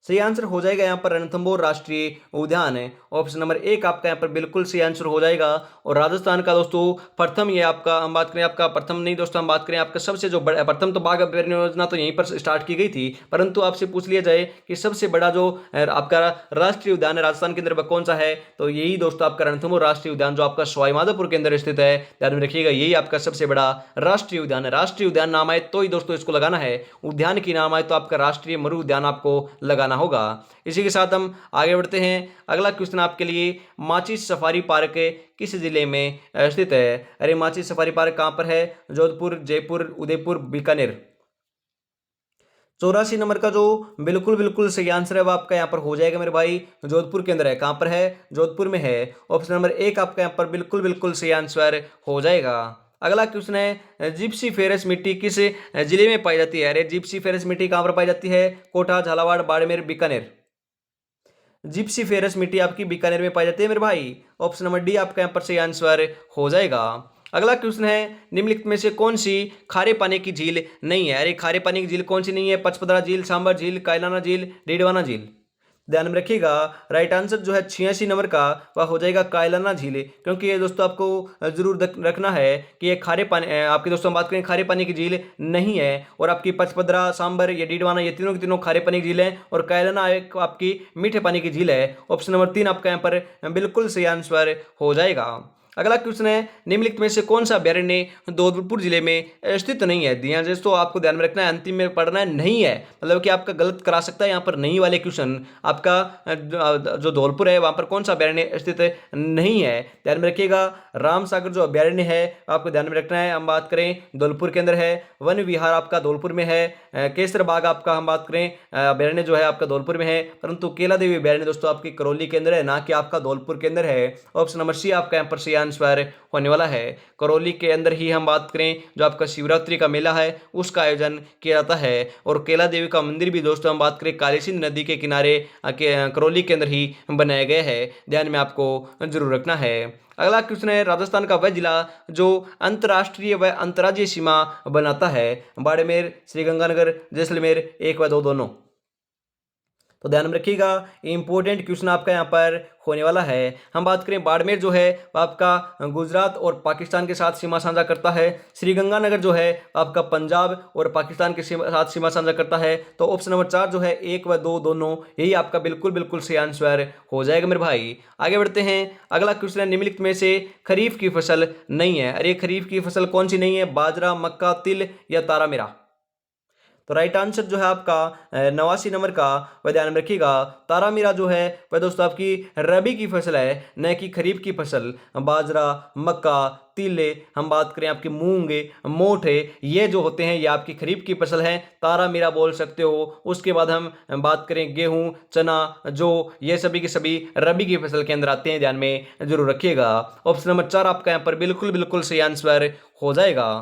सही आंसर हो जाएगा यहाँ पर रणथंभौर राष्ट्रीय उद्यान है। ऑप्शन नंबर 1 आपका यहाँ पर बिल्कुल सही आंसर हो जाएगा। और राजस्थान का दोस्तों प्रथम, ये आपका हम बात करें आपका प्रथम नहीं दोस्तों, हम बात करें आपका सबसे जो बड़ा प्रथम, तो बाघ अभयारण्य योजना तो यहीं पर स्टार्ट की गई थी, परंतु आपसे पूछ लिया जाए कि सबसे बड़ा जो आपका राष्ट्रीय उद्यान है राजस्थान के अंदर वह कौन सा है, तो यही दोस्तों आपका रणथंभौर राष्ट्रीय उद्यान जो आपका सवाई माधोपुर के अंदर स्थित है, ध्यान में रखिएगा, यही आपका सबसे बड़ा राष्ट्रीय उद्यान है। राष्ट्रीय उद्यान नाम आए तो ही दोस्तों इसको लगाना है, उद्यान की नाम आए तो आपका राष्ट्रीय मरु उद्यान आपको लगाना होगा। इसी के साथ हम आगे बढ़ते हैं। अगला क्वेश्चन आपके लिए, माचिस सफारी पार्क किस जिले में स्थित है? अरे माचिस सफारी पार्क कहां पर है? जोधपुर, जयपुर, उदयपुर, बीकानेर? 84 नंबर का जो बिल्कुल बिल्कुल सही आंसर है वो आपका यहाँ पर हो जाएगा मेरे भाई, जोधपुर के अंदर है। कहां पर है? जोधपुर में है। ऑप्शन नंबर 1 आपका यहाँ पर बिल्कुल बिल्कुल सही आंसर हो जाएगा। अगला क्वेश्चन है, जिप्सी फेरस मिट्टी किस जिले में पाई जाती है? अरे जिप्सी फेरस मिट्टी कहां पर पाई जाती है? कोटा, झालावाड़, बाड़मेर, बीकानेर? जिप्सी फेरस मिट्टी आपकी बीकानेर में पाई जाती है मेरे भाई। ऑप्शन नंबर डी आपका यहाँ पर सही आंसर हो जाएगा। अगला क्वेश्चन है, निम्नलिखित में से कौन सी खारे पानी की झील नहीं है? अरे खारे पानी की झील कौन सी नहीं है? पचपदरा झील, सांबर झील, कायलाना झील, डीडवाना झील? ध्यान में रखिएगा, राइट आंसर जो है 86 नंबर का वह हो जाएगा कायलाना झील। क्योंकि ये दोस्तों आपको जरूर रखना है कि ये खारे पानी आपके दोस्तों हम बात करें खारे पानी की झील नहीं है। और आपकी पचपदरा, सांबर, ये डीडवाना, ये तीनों की तीनों खारे पानी की झील है। और कायलाना एक आपकी मीठे पानी की झील है। ऑप्शन नंबर 3 आपका यहाँ पर बिल्कुल सही आंसर हो जाएगा। अगला क्वेश्चन है, निम्नलिखित में से कौन सा अभ्यारण्य जोधपुर जिले में स्थित नहीं है? ध्यान से तो आपको ध्यान में रखना है, अंतिम में पढ़ना है नहीं है, मतलब कि आपका गलत करा सकता है यहाँ पर नहीं वाले क्वेश्चन। आपका जो धौलपुर है वहां पर कौन सा अभ्यारण्य स्थित नहीं है? ध्यान में रखिएगा, राम सागर जो अभ्यारण्य है आपको ध्यान में रखना है। हम बात करें धौलपुर के अंदर है। वन विहार आपका धौलपुर में है। केसर बाग आपका हम बात करें अभ्यारण्य जो है आपका धौलपुर में है। परंतु केला देवी अभ्यारण्य दोस्तों आपकी करौली के अंदर है, ना कि आपका धौलपुर के अंदर है। ऑप्शन नंबर सी आपका यहाँ पर सही आंसर होने वाला है। करौली के अंदर ही हम बात करें जो आपका शिवरात्रि का मेला है उसका आयोजन किया जाता है। और केला देवी का मंदिर भी दोस्तों हम बात करें काली सिंध नदी के किनारे करौली के अंदर ही बनाया गया है, ध्यान में आपको जरूर रखना है। अगला क्वेश्चन है, राजस्थान का वह जिला जो अंतर्राष्ट्रीय व अंतर्राज्यीय सीमा बनाता है? बाड़मेर, श्रीगंगानगर, जैसलमेर, 1 व 2 दोनों? तो ध्यान में रखिएगा, इंपॉर्टेंट क्वेश्चन आपका यहाँ पर होने वाला है। हम बात करें बाड़मेर जो है आपका गुजरात और पाकिस्तान के साथ सीमा साझा करता है। श्रीगंगानगर जो है आपका पंजाब और पाकिस्तान के साथ सीमा साझा करता है। तो ऑप्शन नंबर 4 जो है 1 व 2 दोनों, यही आपका बिल्कुल बिल्कुल सही आंसर हो जाएगा मेरे भाई। आगे बढ़ते हैं। अगला क्वेश्चन है, निम्नलिखित में से खरीफ की फसल नहीं है? अरे खरीफ की फसल कौन सी नहीं है? बाजरा, मक्का, तिल या तारा मीरा? तो राइट आंसर जो है आपका 89 नंबर का वह ध्यान में रखिएगा, तारा मीरा जो है वह दोस्तों आपकी रबी की फसल है, न कि खरीफ की फसल। बाजरा, मक्का, तिल, हम बात करें आपकी मूंग, मोठ, ये जो होते हैं ये आपकी खरीफ की फसल है, तारा मीरा बोल सकते हो। उसके बाद हम बात करें गेहूं, चना, जो ये सभी के सभी रबी की फसल के अंदर आते हैं, ध्यान में जरूर रखिएगा। ऑप्शन नंबर 4 आपका यहाँ पर बिल्कुल बिल्कुल सही आंसर हो जाएगा।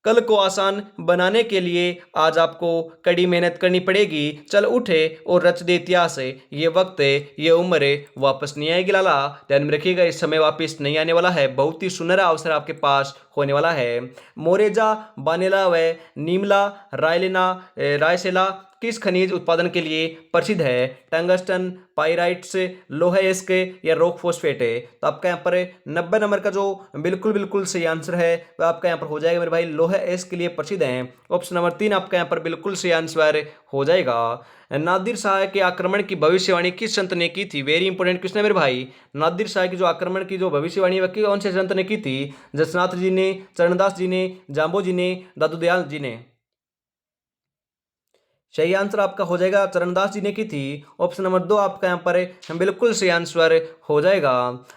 कल को आसान बनाने के लिए आज आपको कड़ी मेहनत करनी पड़ेगी। चल उठे और रच दे इतिहास, ये वक्त ये उम्र वापस नहीं आएगी लाला। ध्यान में रखिएगा, इस समय वापस नहीं आने वाला है। बहुत ही सुनहरा अवसर आपके पास होने वाला है। मोरेजा, बानेला व नीमला, रायलेना, रायसेला, किस खनिज उत्पादन के लिए प्रसिद्ध है? टंगस्टन, पाइराइट्स, लोहा इस्क या रॉक फॉस्फेट है? तो आपका यहाँ पर 90 नंबर का जो बिल्कुल बिल्कुल सही आंसर है वह आपका यहाँ पर हो जाएगा मेरे भाई, लोहा इस्क के लिए प्रसिद्ध है। ऑप्शन नंबर 3 आपका यहाँ पर बिल्कुल सही आंसर हो जाएगा। नादिर शाह के आक्रमण की भविष्यवाणी किस संत ने की थी? वेरी इंपॉर्टेंट क्वेश्चन है मेरे भाई। नादिर शाह की जो आक्रमण की जो भविष्यवाणी है वह कौन से संत ने की थी? जसनाथ जी ने, चरणदास जी ने, जाम्बो जी ने, दादू दयाल जी ने? सही आंसर आपका हो जाएगा चरणदास जी ने की थी। ऑप्शन नंबर 2 आपका यहाँ पर बिल्कुल सही आंसर हो जाएगा।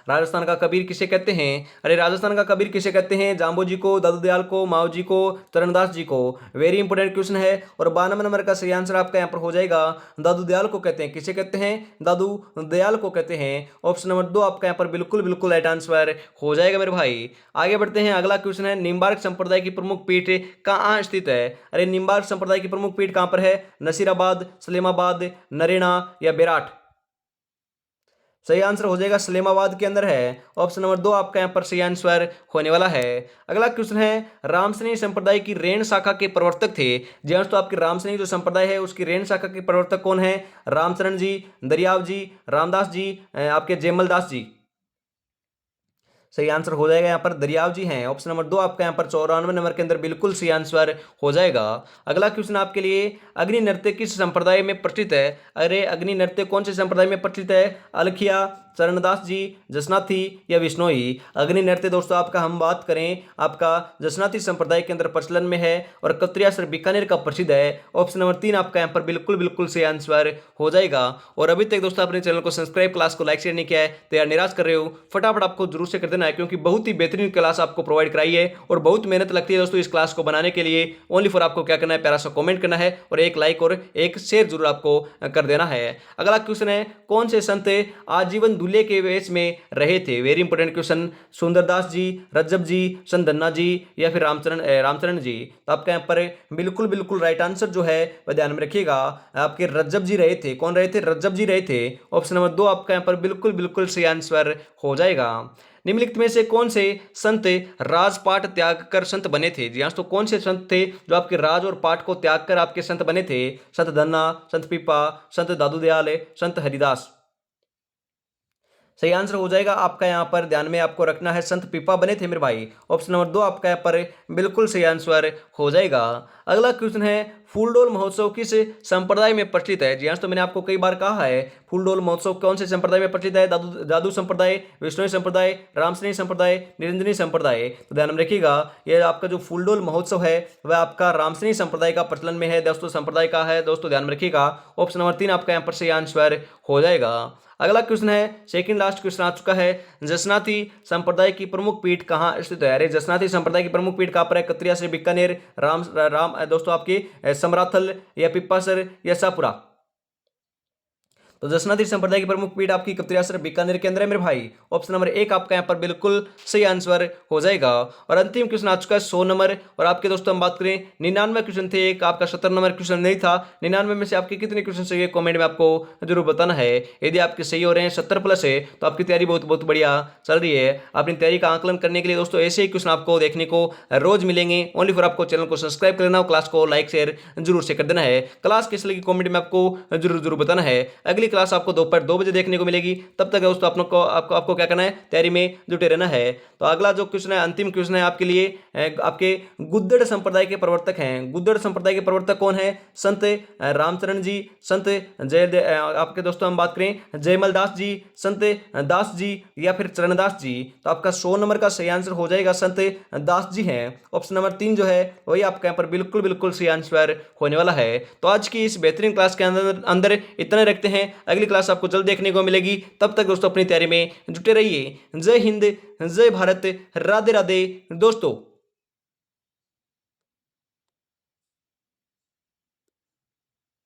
राजस्थान का कबीर किसे कहते हैं? अरे राजस्थान का कबीर किसे कहते हैं? जाम्बो जी को, दादू दयाल को, माओ जी को, चरणदास जी को? वेरी इंपॉर्टेंट क्वेश्चन है। और 92 नंबर का सही आंसर आपका यहाँ पर हो जाएगा दादू दयाल को कहते हैं। किसे कहते हैं? दादू दयाल को कहते हैं। ऑप्शन नंबर 2 आपका यहाँ पर बिल्कुल बिल्कुल राइट आंसर हो जाएगा मेरे भाई। आगे बढ़ते हैं, अगला क्वेश्चन है, निम्बार्क संप्रदाय की प्रमुख पीठ कहाँ स्थित है? अरे निम्बार्क संप्रदाय की प्रमुख पीठ कहाँ पर है? नसीराबाद, सलेमाबाद, नरेना या बेराट? सही आंसर हो जाएगा सलेमाबाद के अंदर है। ऑप्शन नंबर 2 आपका यहाँ पर सही आंसर होने वाला है। अगला क्वेश्चन है, रामसनेही संप्रदाय की रेण शाखा के प्रवर्तक थे? जी हाँ, तो आपके रामसनेही जो संप्रदाय है उसकी रेण शाखा के प्रवर्तक कौन है? रामचरण जी, दरियाव जी, रामदास जी, आपके जयमल दास जी? सही आंसर हो जाएगा यहाँ पर दरियाव जी हैं। ऑप्शन नंबर 2 आपका यहाँ पर 94 नंबर के अंदर बिल्कुल सही आंसर हो जाएगा। अगला क्वेश्चन आपके लिए, अग्नि नृत्य किस संप्रदाय में प्रचलित है? अरे अग्नि नृत्य कौन से संप्रदाय में प्रचलित है? अलखिया, चरणदास जी, जसनाथी या विष्णोई? अग्नि नृत्य दोस्तों आपका हम बात करें आपका जसनाथी संप्रदाय के अंदर प्रचलन में है और कतरिया सर बीकानेर का प्रसिद्ध है। ऑप्शन नंबर 3 आपका यहाँ पर बिल्कुल बिल्कुल सही आंसर हो जाएगा। और अभी तक दोस्तों अपने चैनल को सब्सक्राइब, क्लास को लाइक शेयर नहीं किया है तो यार निराश कर रहे हो, फटाफट आपको जरूर से कर देना है, क्योंकि बहुत ही बेहतरीन क्लास आपको प्रोवाइड कराई है और बहुत मेहनत लगती है दोस्तों इस क्लास को बनाने के लिए। ओनली फॉर आपको क्या करना है, प्यारा सा कमेंट करना है और एक लाइक और एक शेयर जरूर आपको कर देना है। अगला क्वेश्चन है, कौन से संत आजीवन दूल्हे के वेश में रहे थे? Very important question. Sundardas ji, Rajjab ji, Sant Dhanna जी या फिर रामचरण जी? तो आपका यहाँ पर बिल्कुल बिल्कुल राइट आंसर जो है वह ध्यान में रखिएगा, आपके रज्जब जी रहे थे। कौन रहे थे? रज्जब जी रहे थे। ऑप्शन नंबर 2 आपका यहाँ पर बिल्कुल बिल्कुल सही आंसर हो जाएगा। निम्नलिखित में से कौन से संत राजपाट त्याग कर संत बने थे? जी हाँ, तो कौन से संत थे जो आपके राज और पाठ को त्याग कर आपके संत बने थे? संत धन्ना, संत पीपा, संत दादू दयाल, संत हरिदास? सही आंसर हो जाएगा आपका यहाँ पर ध्यान में आपको रखना है, संत पीपा बने थे मेरे भाई। ऑप्शन नंबर 2 आपका यहाँ पर बिल्कुल सही आंसर हो जाएगा। अगला क्वेश्चन है, फूलडोल महोत्सव किस संप्रदाय में प्रचलित है? जी हाँ, तो मैंने आपको कई बार कहा है फूलडोल महोत्सव कौन से संप्रदाय में प्रचलित है? दादू संप्रदाय, विष्णु संप्रदाय, रामसनेही संप्रदाय, निरंजनी संप्रदाय? तो ध्यान में रखिएगा, यह आपका जो फूलडोल महोत्सव है वह आपका रामसनेही संप्रदाय का प्रचलन में है दोस्तों, संप्रदाय का है दोस्तों, ध्यान में रखिएगा। ऑप्शन नंबर 3 आपका यहाँ पर सही आंसर हो जाएगा। अगला क्वेश्चन है, सेकंड लास्ट क्वेश्चन आ चुका है, जसनाथी संप्रदाय की प्रमुख पीठ कहाँ स्थित है? अरे जसनाथी संप्रदाय की प्रमुख पीठ कहाँ पर है? कतरिया से बीकानेर, राम दोस्तों आपकी समराथल या पिप्पासर या शाहपुरा? तो जसनाथी संप्रदाय की प्रमुख पीठ आपकी कतरियासर बीकानेर के अंदर है मेरे भाई। ऑप्शन नंबर 1 आपका यहाँ पर बिल्कुल सही आंसर हो जाएगा। और अंतिम क्वेश्चन आ चुका है 100 नंबर। और आपके दोस्तों हम बात करें 99 क्वेश्चन थे, एक आपका 70 नंबर क्वेश्चन नहीं था। 99 में से आपके कितने क्वेश्चन सही है कॉमेंट में आपको जरूर बताना है। यदि आपके सही हो रहे हैं 70+ है तो आपकी तैयारी बहुत बहुत बढ़िया चल रही है। अपनी तैयारी का आंकलन करने के लिए दोस्तों ऐसे ही क्वेश्चन आपको देखने को रोज मिलेंगे। ओनली फॉर आपको चैनल को सब्सक्राइब कर लेना हो, क्लास को लाइक शेयर जरूर से कर देना है। क्लास किस लगी कॉमेंट में आपको जरूर बताना है। अगली क्लास आपको दोपहर 2 बजे देखने को मिलेगी। तब तक दोस्तों आपको क्या करना है, तैयारी में जुटे रहना है। तो अगला जो क्वेश्चन है, अंतिम क्वेश्चन है आपके लिए, आपके गुद्दड़ संप्रदाय के प्रवर्तक हैं। गुद्दड़ संप्रदाय के प्रवर्तक कौन है? संत रामचरण जी, संत आपके दोस्तों हम बात करें जयमल दास जी, संत दास जी या फिर चरणदास जी? तो आपका 100 नंबर का सही आंसर हो जाएगा संत दास जी हैं। ऑप्शन नंबर 3 जो है वही आपके यहाँ पर बिल्कुल सही आंसर होने वाला है। तो आज की इस बेहतरीन क्लास के अंदर इतना रखते हैं। अगली क्लास आपको जल्द देखने को मिलेगी। तब तक दोस्तों अपनी तैयारी में जुटे रहिए। जय हिंद, जय भारत, राधे राधे दोस्तों।